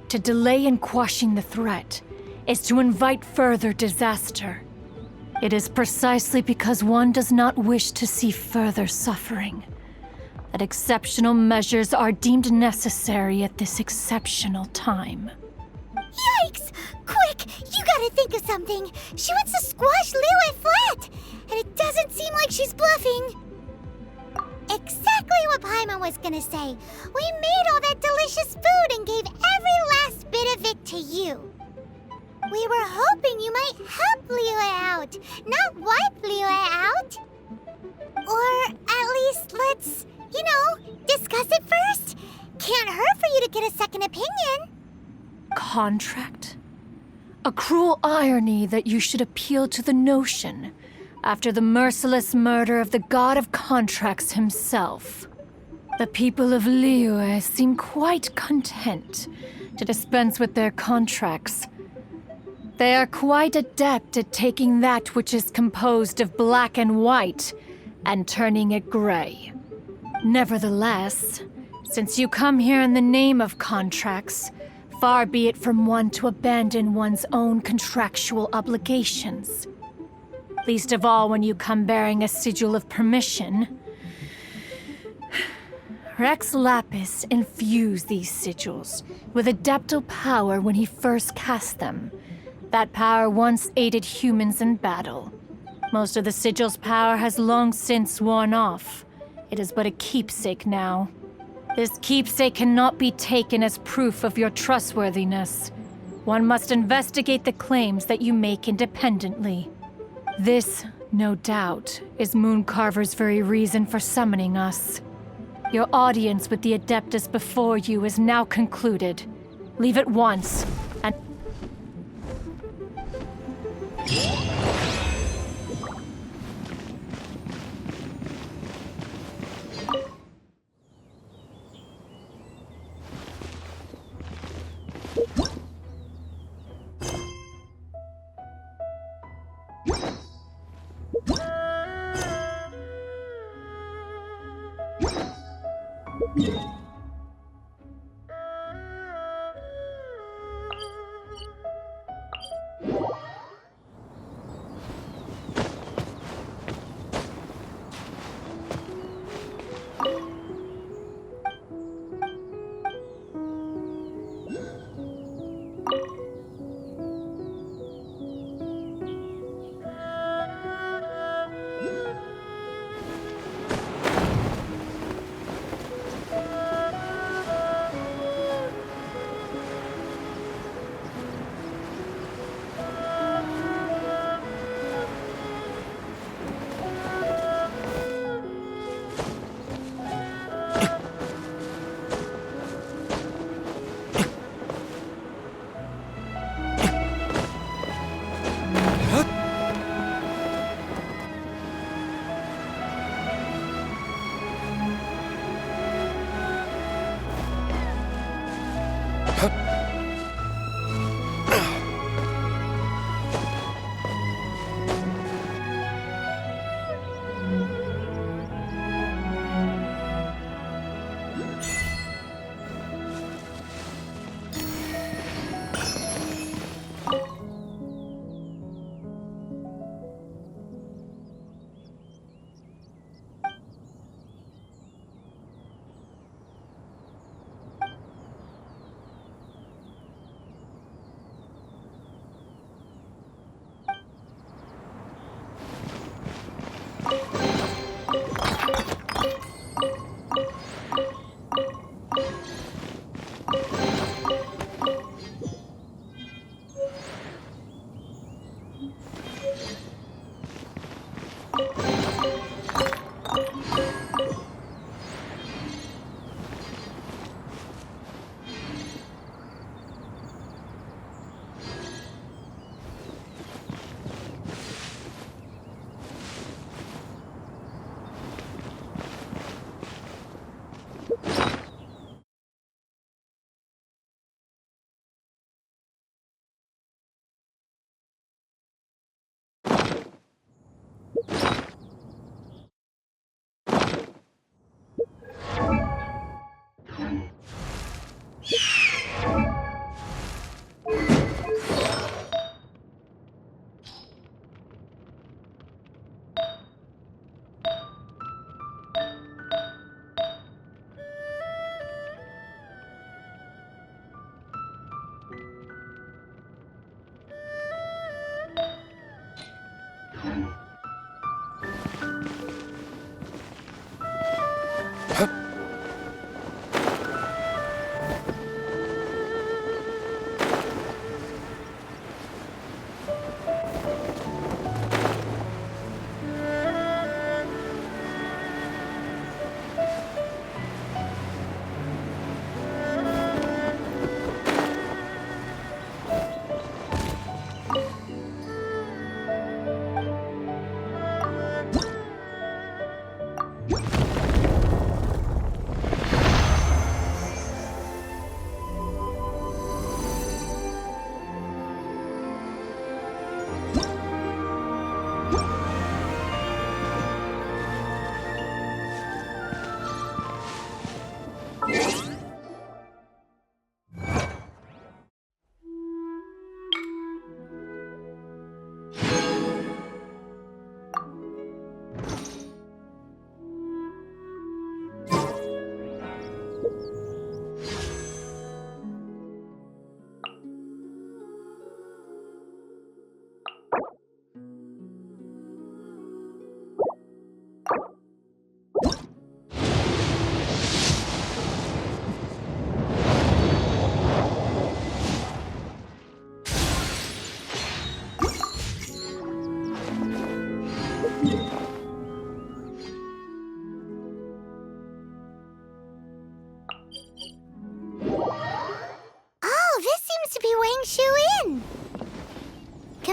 To delay in quashing the threat is to invite further disaster. It is precisely because one does not wish to see further suffering that exceptional measures are deemed necessary at this exceptional time. Yikes! Quick, you gotta think of something. She wants to squash Liyue flat, and it doesn't seem like she's bluffing. Exactly what Paimon was gonna say. We made all that delicious food and gave every last bit of it to you. We were hoping you might help Liyue out, not wipe Liyue out. Or at least let's, discuss it first. Can't hurt for you to get a second opinion. Contract? A cruel irony that you should appeal to the notion after the merciless murder of the god of contracts himself. The people of Liyue seem quite content to dispense with their contracts. They are quite adept at taking that which is composed of black and white and turning it gray. Nevertheless, since you come here in the name of contracts, far be it from one to abandon one's own contractual obligations. Least of all when you come bearing a sigil of permission. Rex Lapis infused these sigils with adeptal power when he first cast them. That power once aided humans in battle. Most of the sigil's power has long since worn off. It is but a keepsake now. This keepsake cannot be taken as proof of your trustworthiness. One must investigate the claims that you make independently. This, no doubt, is Moon Carver's very reason for summoning us. Your audience with the Adeptus before you is now concluded. Leave at once, and...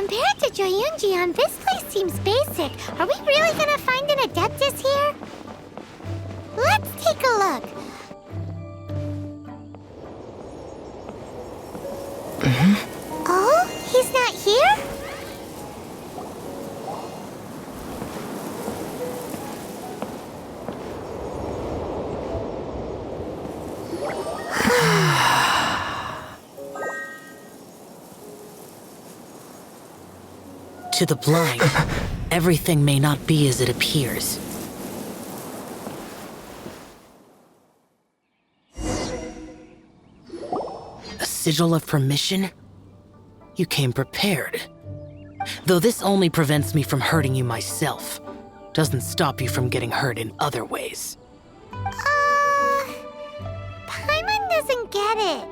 Compared to Yujing, this place seems basic. Are we really gonna find an Adeptus here? Let's take a look. Oh, he's not here? To the blind, everything may not be as it appears. A sigil of permission? You came prepared. Though this only prevents me from hurting you myself, doesn't stop you from getting hurt in other ways. Paimon doesn't get it.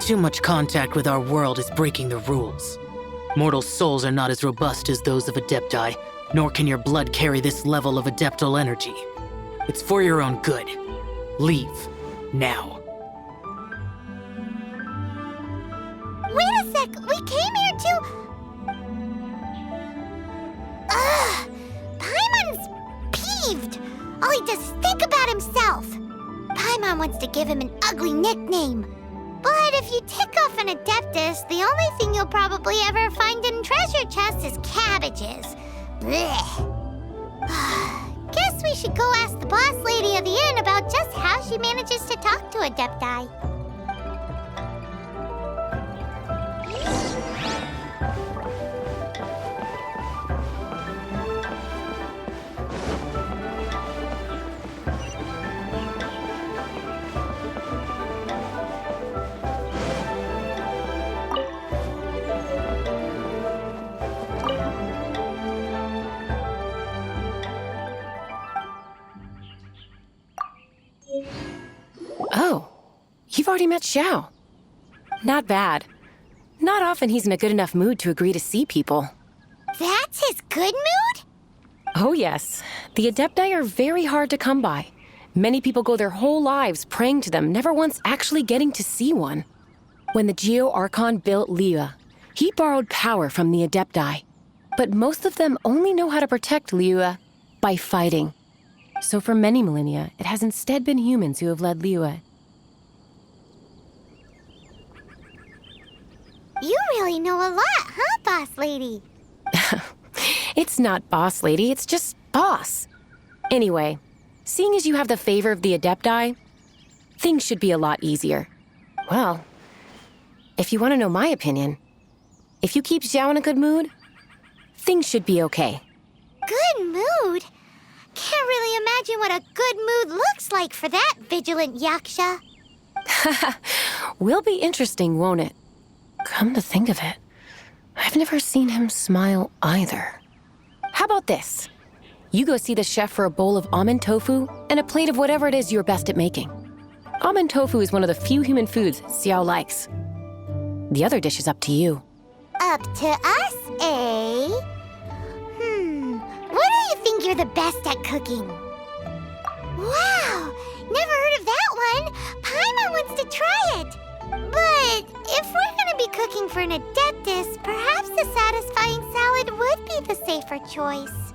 Too much contact with our world is breaking the rules. Mortal souls are not as robust as those of Adepti, nor can your blood carry this level of adeptal energy. It's for your own good. Leave. Now. Wait a sec, we came here to... Ugh! Paimon's peeved! All he does is think about himself! Paimon wants to give him an ugly nickname. But if you tick off an Adeptus, the only thing you'll probably ever find in treasure chests is cabbages. Blech. Guess we should go ask the boss lady of the inn about just how she manages to talk to Adepti. Oh, you've already met Xiao. Not bad. Not often he's in a good enough mood to agree to see people. That's his good mood? Oh yes, the Adepti are very hard to come by. Many people go their whole lives praying to them, never once actually getting to see one. When the Geo Archon built Liyue, he borrowed power from the Adepti. But most of them only know how to protect Liyue by fighting. So for many millennia, it has instead been humans who have led Liyue. You really know a lot, huh, boss lady? It's not boss lady, it's just boss. Anyway, seeing as you have the favor of the Adepti, things should be a lot easier. Well, if you want to know my opinion, if you keep Xiao in a good mood, things should be okay. Good mood? Can't really imagine what a good mood looks like for that vigilant yaksha. Will be interesting, won't it? Come to think of it, I've never seen him smile either. How about this? You go see the chef for a bowl of almond tofu and a plate of whatever it is you're best at making. Almond tofu is one of the few human foods Xiao likes. The other dish is up to you. Up to us, eh? What do you think you're the best at cooking? Wow! Never heard of that one! Paimon wants to try it! But if we're gonna be cooking for an Adeptus, perhaps a satisfying salad would be the safer choice.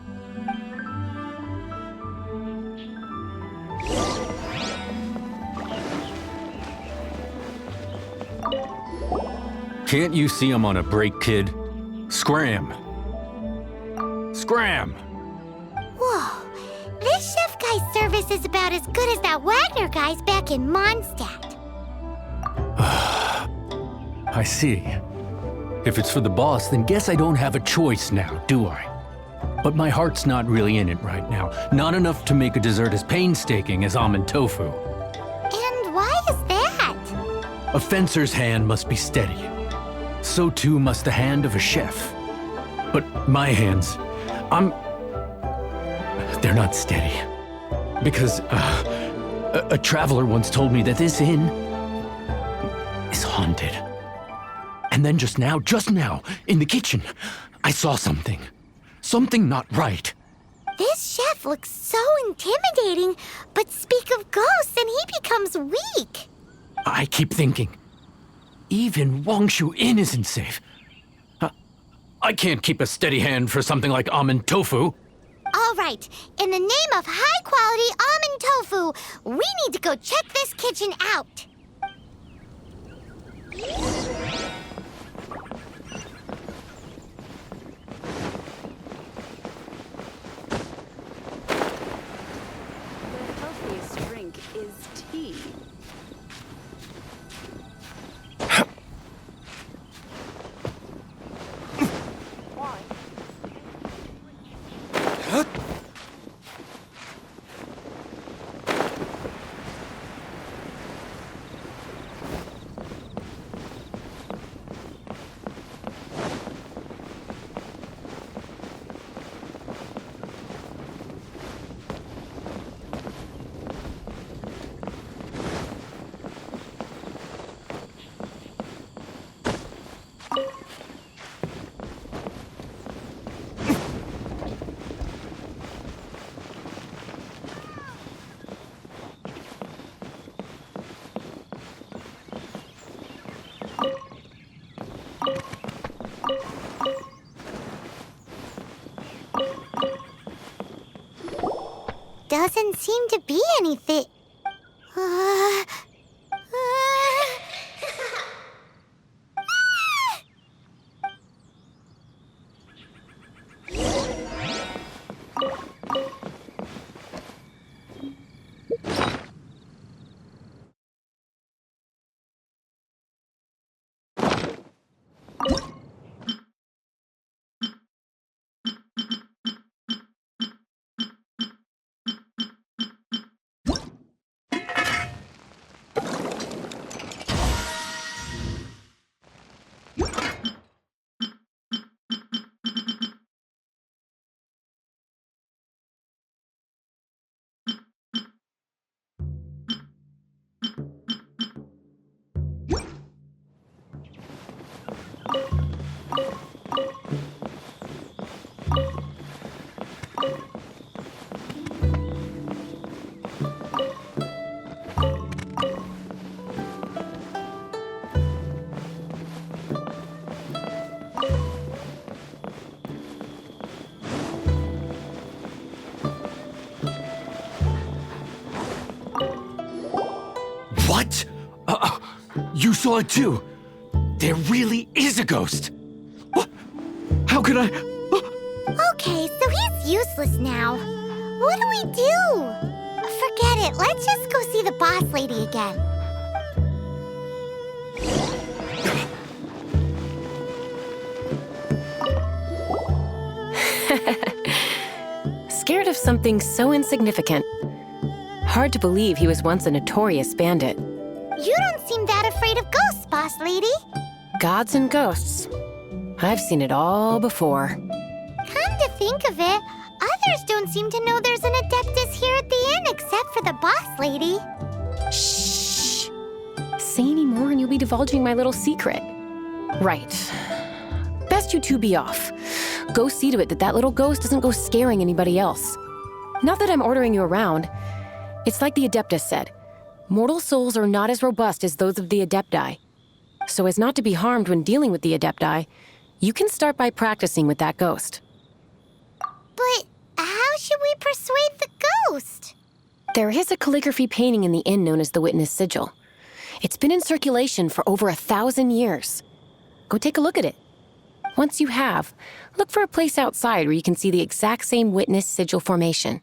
Can't you see I'm on a break, kid? Scram! Scram! Whoa, this chef guy's service is about as good as that Wagner guy's back in Mondstadt. I see. If it's for the boss, then guess I don't have a choice now, do I? But my heart's not really in it right now. Not enough to make a dessert as painstaking as almond tofu. And why is that? A fencer's hand must be steady. So too must the hand of a chef. But my hands, they're not steady. Because a traveler once told me that this inn is haunted. And then just now, in the kitchen, I saw something. Something not right. This chef looks so intimidating, but speak of ghosts and he becomes weak. I keep thinking, even Wangshu Inn isn't safe. I can't keep a steady hand for something like almond tofu. All right, in the name of high-quality almond tofu, we need to go check this kitchen out. The healthiest drink is tea. Doesn't seem to be anything. What? You saw it too? There really is a ghost! What? How could I? Okay, so he's useless now. What do we do? Forget it. Let's just go see the boss lady again. Scared of something so insignificant. Hard to believe he was once a notorious bandit. You don't seem that afraid of ghosts, boss lady. Gods and ghosts. I've seen it all before. Come to think of it, others don't seem to know there's an Adeptus here at the inn except for the boss lady. Shh. Say any more and you'll be divulging my little secret. Right. Best you two be off. Go see to it that little ghost doesn't go scaring anybody else. Not that I'm ordering you around. It's like the Adeptus said. Mortal souls are not as robust as those of the Adepti. So as not to be harmed when dealing with the Adepti, you can start by practicing with that ghost. But how should we persuade the ghost? There is a calligraphy painting in the inn known as the Witness Sigil. It's been in circulation for over 1,000 years. Go take a look at it. Once you have, look for a place outside where you can see the exact same Witness Sigil formation.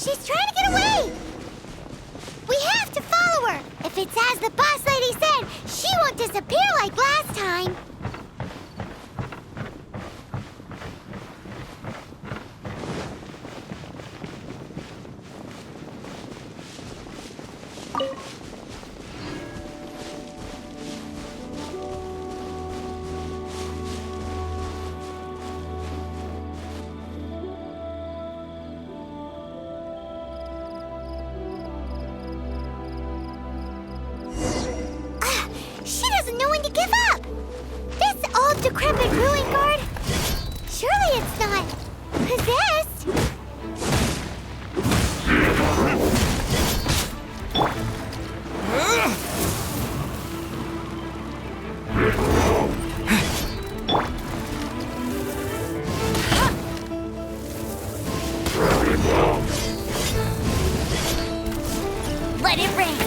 She's trying to get away! We have to follow her! If it's as the boss lady said, she won't disappear like last time! She doesn't know when to give up! This old decrepit ruin guard? Surely it's not possessed? Let it rain!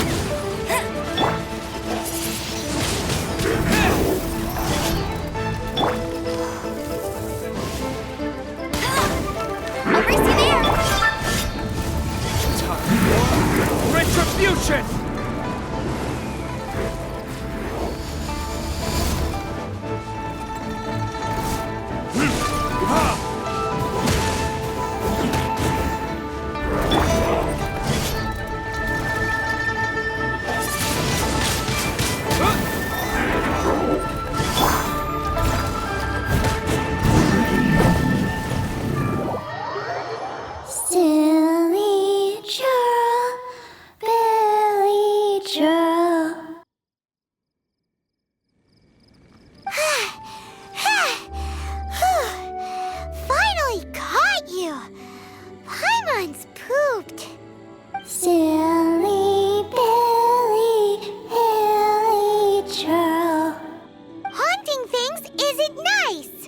Retribution! Silly churl, Billy churl. Finally caught you! Paimon's pooped. Silly Billy, Billy churl. Haunting things isn't nice.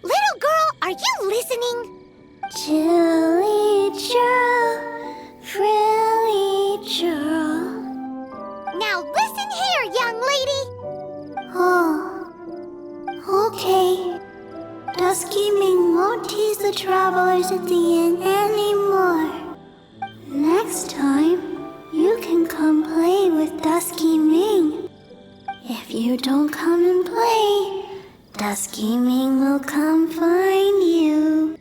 Little girl, are you listening? Chilly churl, frilly churl. Now listen here, young lady. Oh, okay. Dusky Ming won't tease the travelers at the inn anymore. Next time, you can come play with Dusky Ming. If you don't come and play, Dusky Ming will come find you.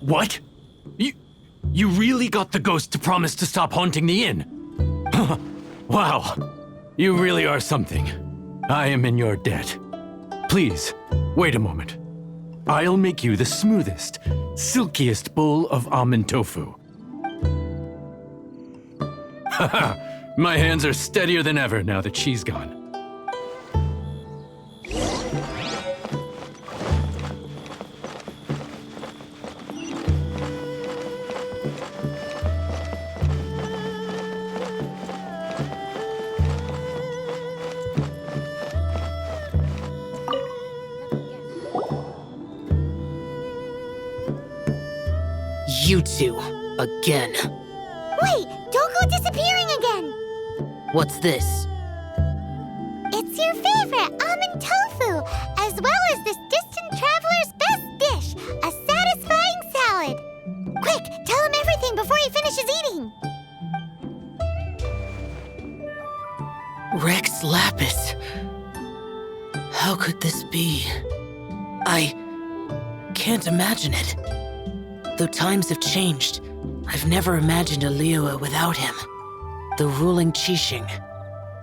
What? You really got the ghost to promise to stop haunting the inn? Wow. You really are something. I am in your debt. Please, wait a moment. I'll make you the smoothest, silkiest bowl of almond tofu. Haha, my hands are steadier than ever now that she's gone. You two, again. Wait, don't go disappearing again. What's this? It's your favorite almond tofu, as well as this distant traveler's best dish, a satisfying salad. Quick, tell him everything before he finishes eating. Rex Lapis. How could this be? I can't imagine it. Though times have changed, I've never imagined a Liyue without him. The ruling Yujing.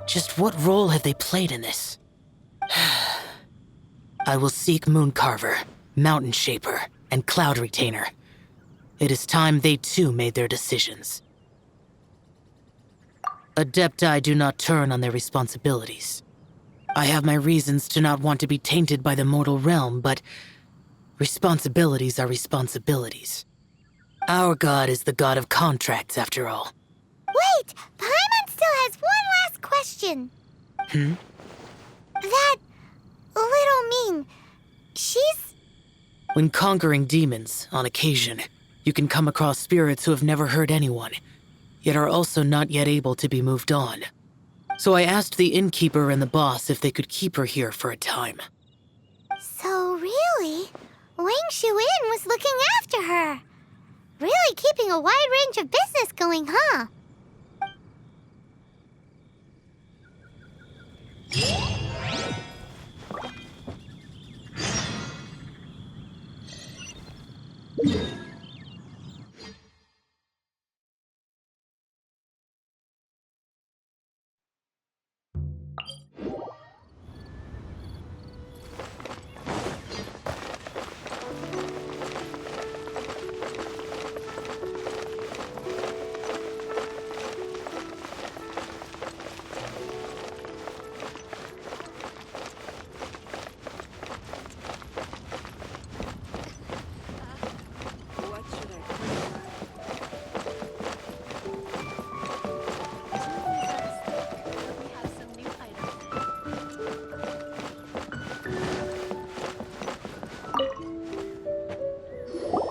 Just what role have they played in this? I will seek Moon Carver, Mountain Shaper, and Cloud Retainer. It is time they too made their decisions. Adepti do not turn on their responsibilities. I have my reasons to not want to be tainted by the mortal realm, but Responsibilities are responsibilities. Our god is the god of contracts, after all. Wait! Paimon still has one last question. That little Ming, she's... When conquering demons, on occasion, you can come across spirits who have never hurt anyone, yet are also not yet able to be moved on. So I asked the innkeeper and the boss if they could keep her here for a time. So really, Wang Shuin was looking after her. Really keeping a wide range of business going, huh?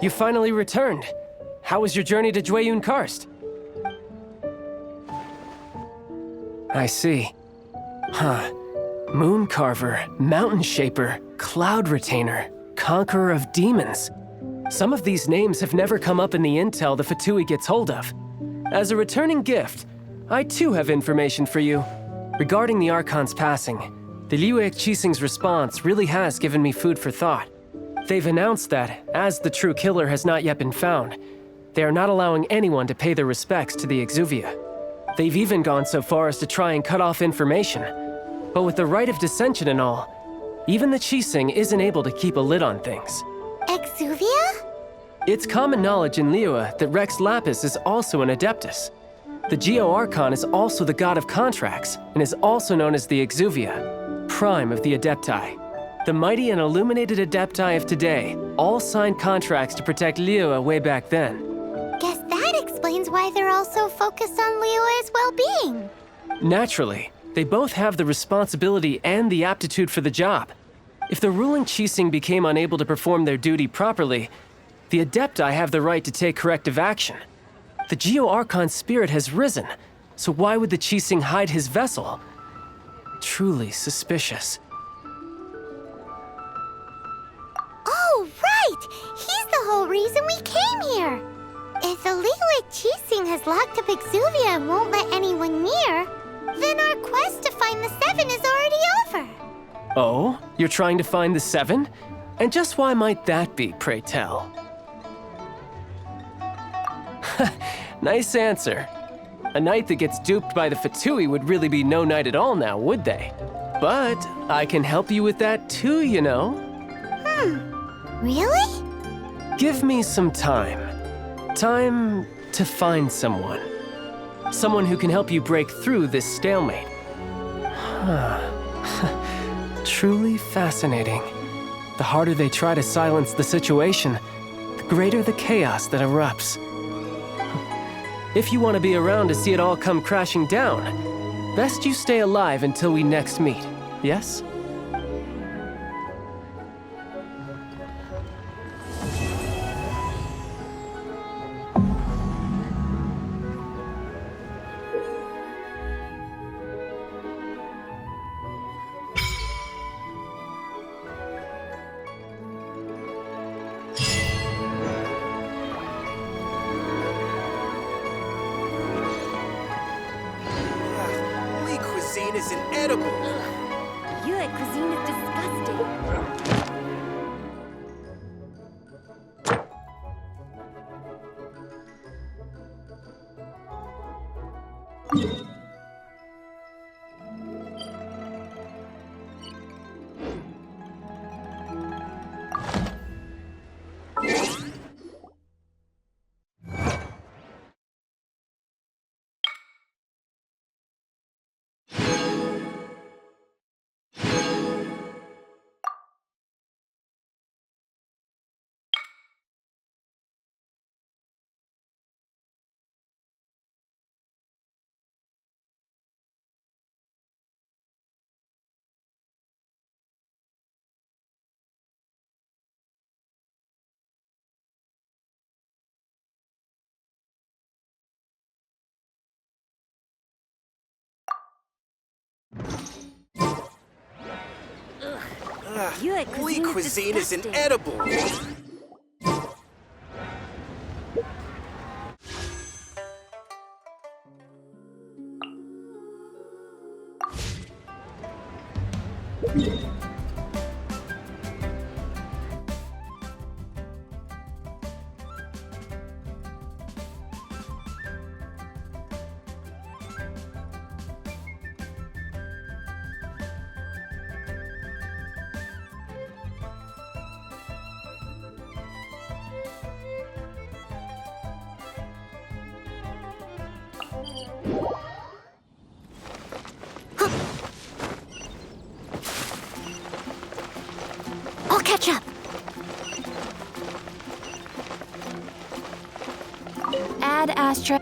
You finally returned. How was your journey to Jueyun Karst? I see. Huh. Moon Carver, Mountain Shaper, Cloud Retainer, Conqueror of Demons. Some of these names have never come up in the intel the Fatui gets hold of. As a returning gift, I too have information for you. Regarding the Archon's passing, the Liyue Qixing's response really has given me food for thought. They've announced that, as the true killer has not yet been found, they are not allowing anyone to pay their respects to the Exuvia. They've even gone so far as to try and cut off information. But with the Rite of Descension and all, even the Qixing isn't able to keep a lid on things. Exuvia? It's common knowledge in Liyue that Rex Lapis is also an Adeptus. The Geo-Archon is also the god of contracts, and is also known as the Exuvia, prime of the Adepti. The mighty and illuminated Adepti of today all signed contracts to protect Liyue way back then. Guess that explains why they're all so focused on Liyue's well-being. Naturally, they both have the responsibility and the aptitude for the job. If the ruling Qixing became unable to perform their duty properly, the Adepti have the right to take corrective action. The Geo-Archon's spirit has risen, so why would the Qixing hide his vessel? Truly suspicious. Oh, right! He's the whole reason we came here! If the Liyue Qixing has locked up Exuvia and won't let anyone near, then our quest to find the Seven is already over. Oh? You're trying to find the Seven? And just why might that be, pray tell? Nice answer. A knight that gets duped by the Fatui would really be no knight at all now, would they? But I can help you with that too, you know. Really? Give me some time. Time to find someone. Someone who can help you break through this stalemate. Truly fascinating. The harder they try to silence the situation, the greater the chaos that erupts. If you want to be around to see it all come crashing down, best you stay alive until we next meet, yes? Is inedible. Liyue cuisine is disgusting. Liyue cuisine is inedible. I'll catch up. Add Astra.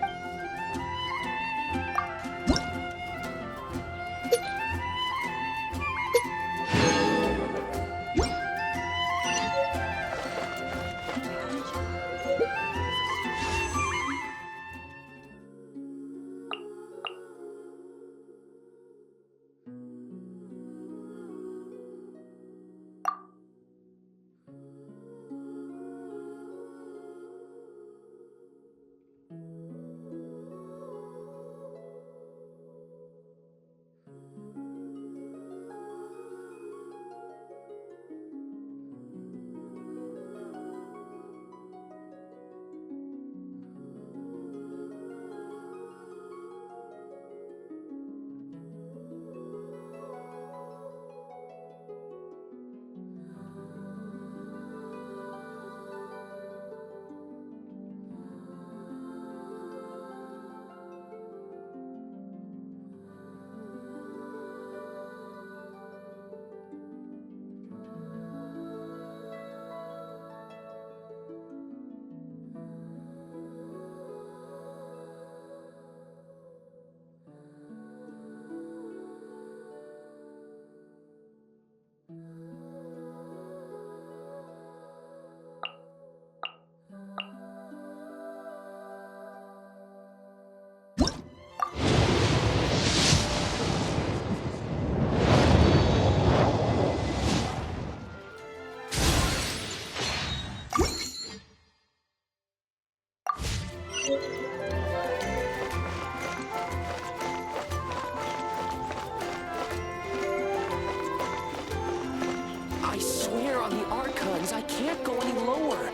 I swear on the Archons, I can't go any lower.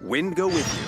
Wind go with you.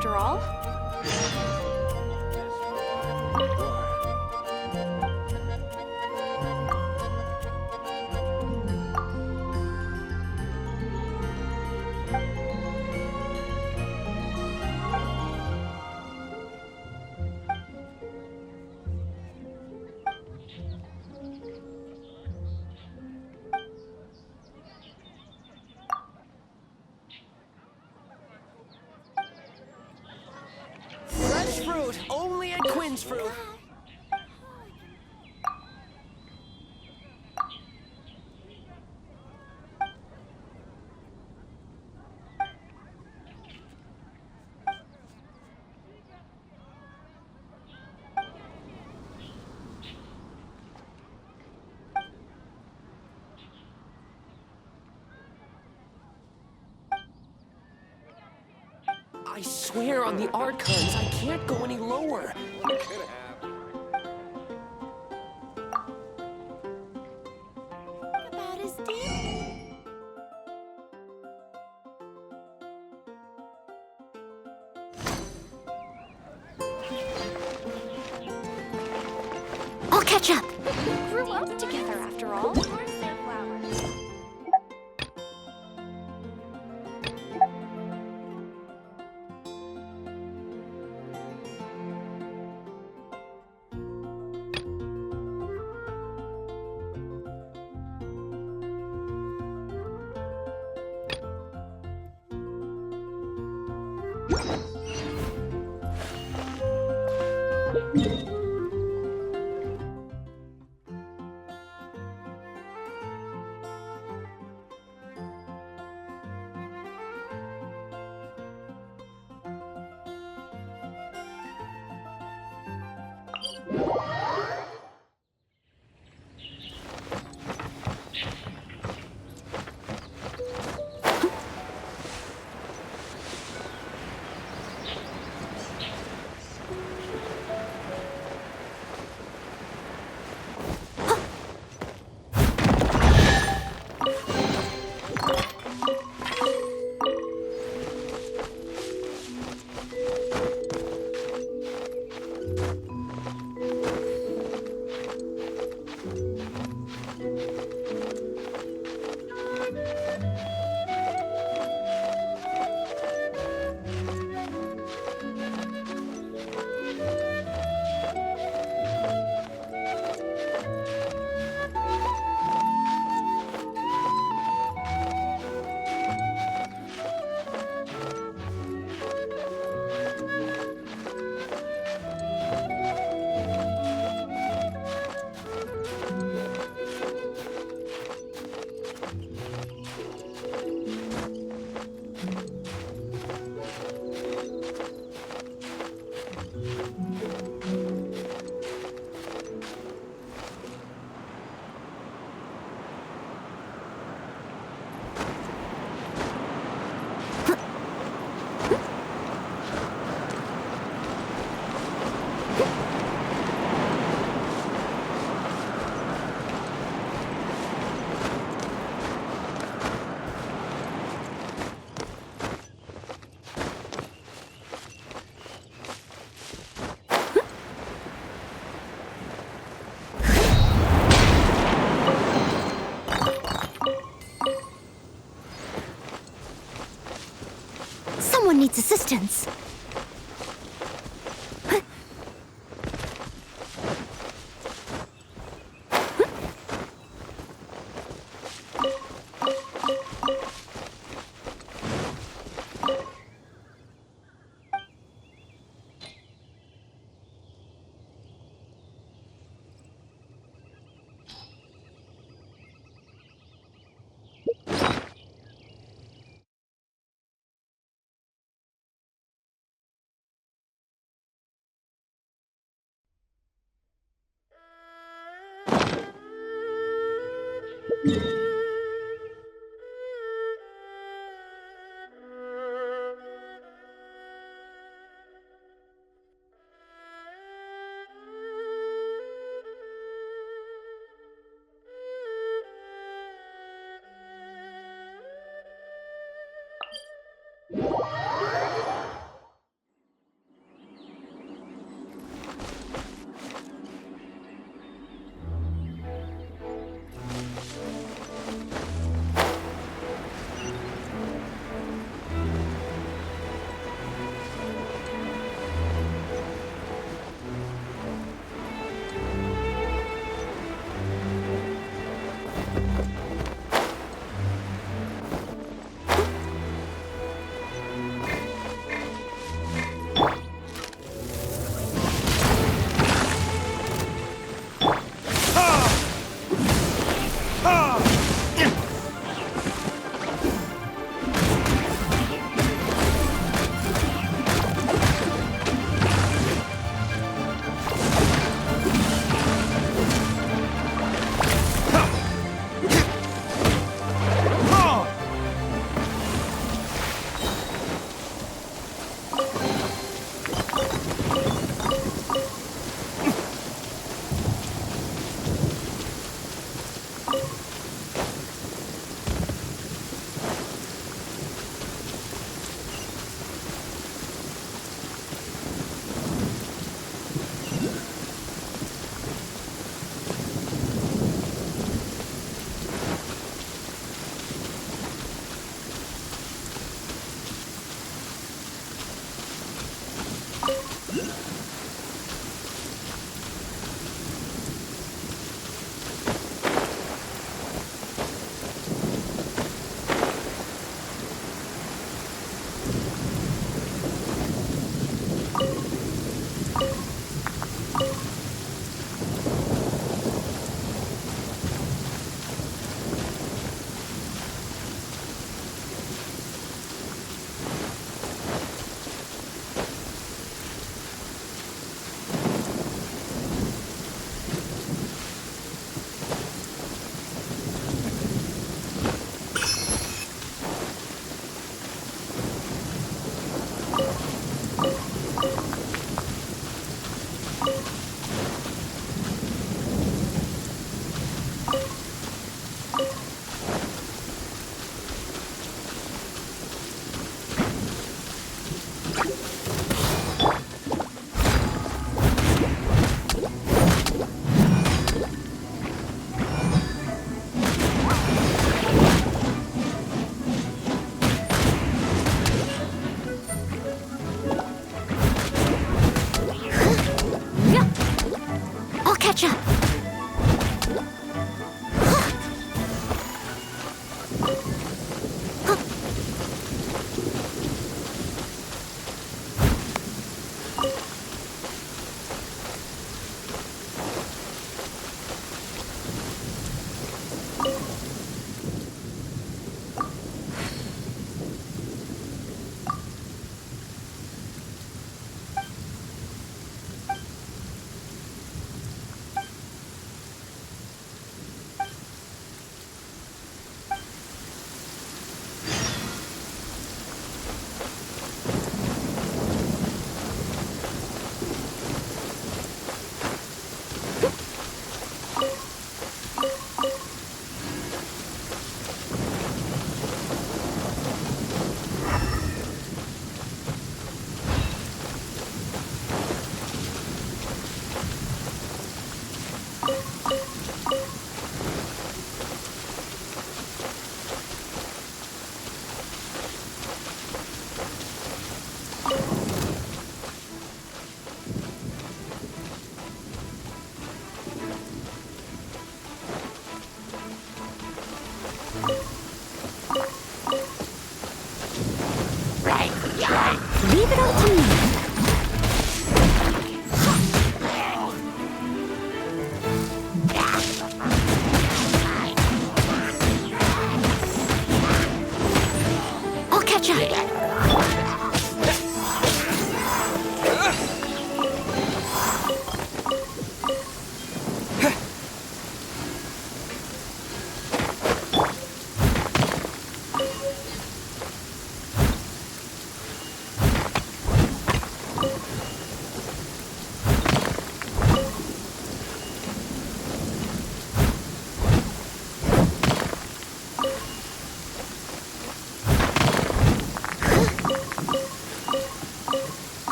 After all. out only at Quinnsfru. I swear on the Archons, I can't go any lower. About his deal. I'll catch up. We grew up together after all. Someone needs assistance.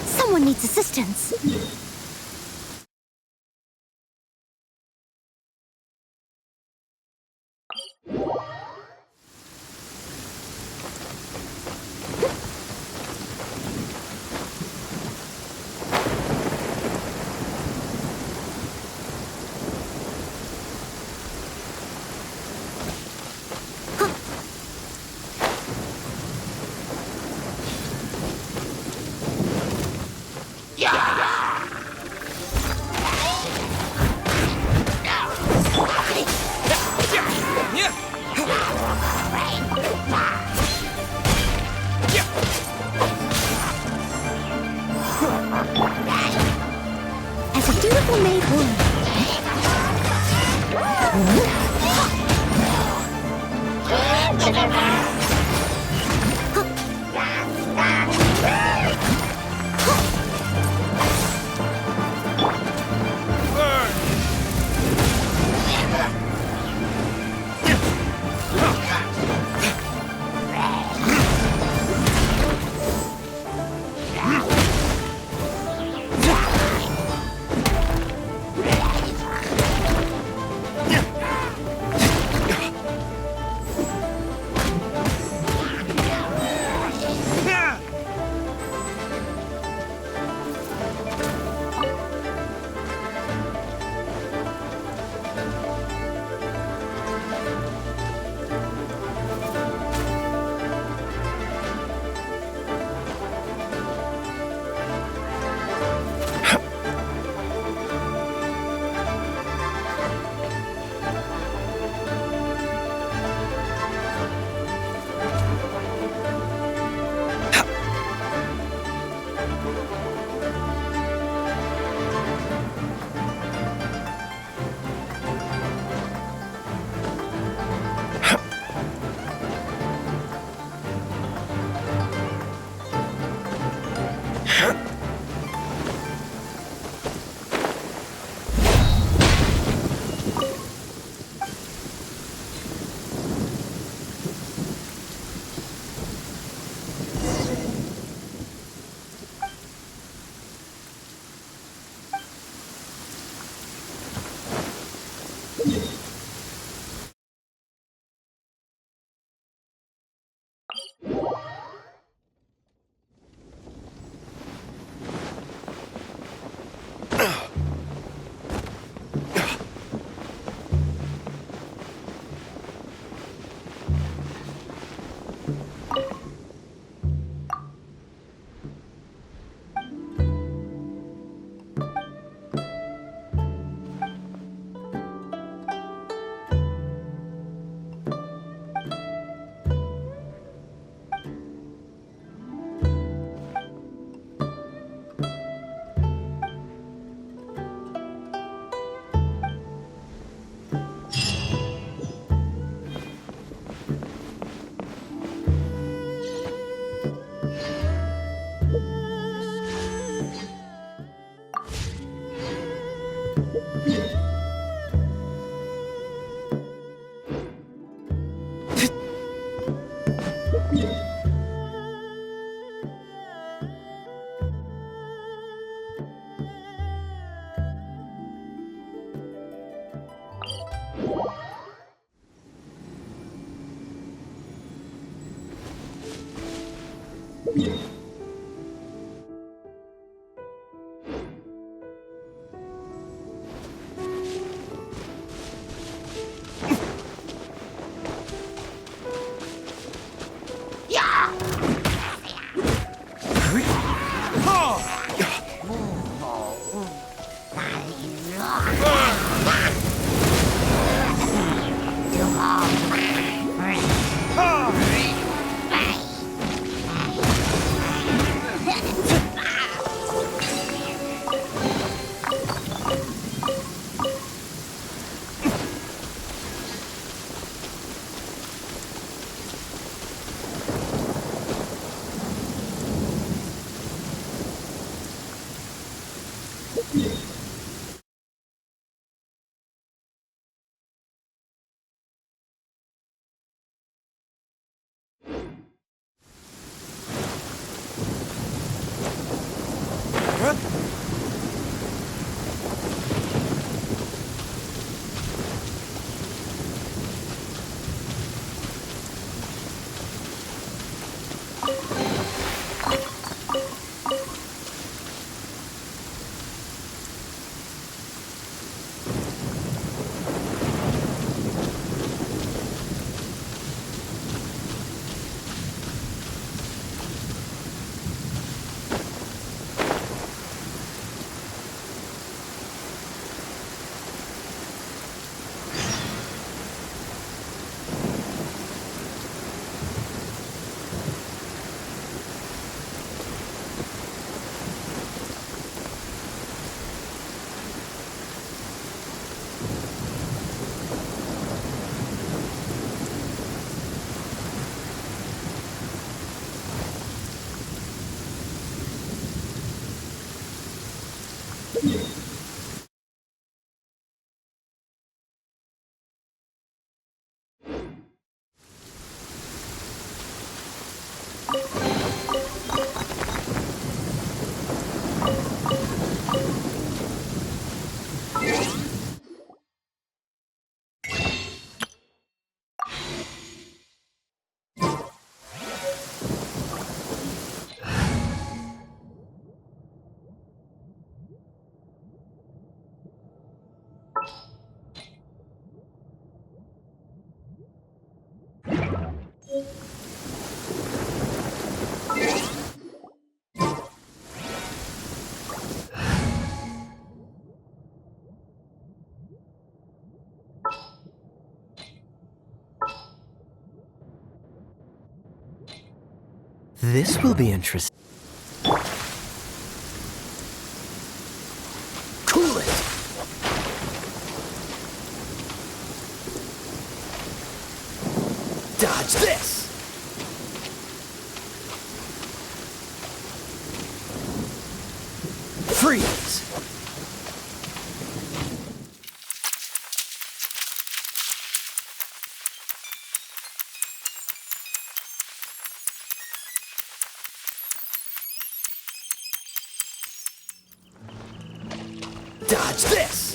Someone needs assistance. As a dutiful maid would. This will be interesting. Cool it! Dodge this! Freeze! Dodge this!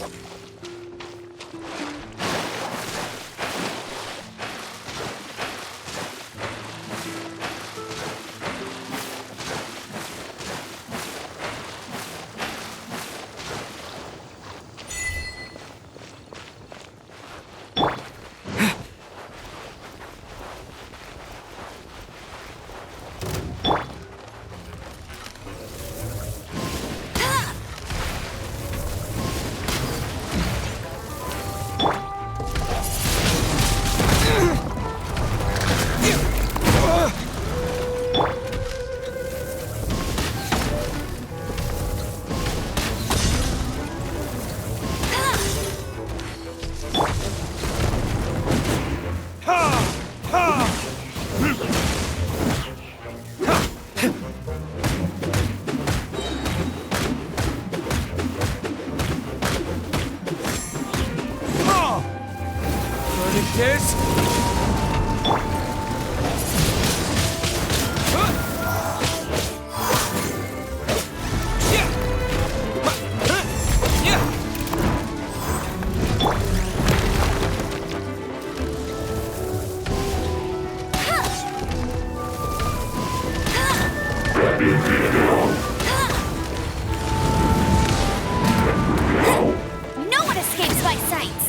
No one escapes my sights!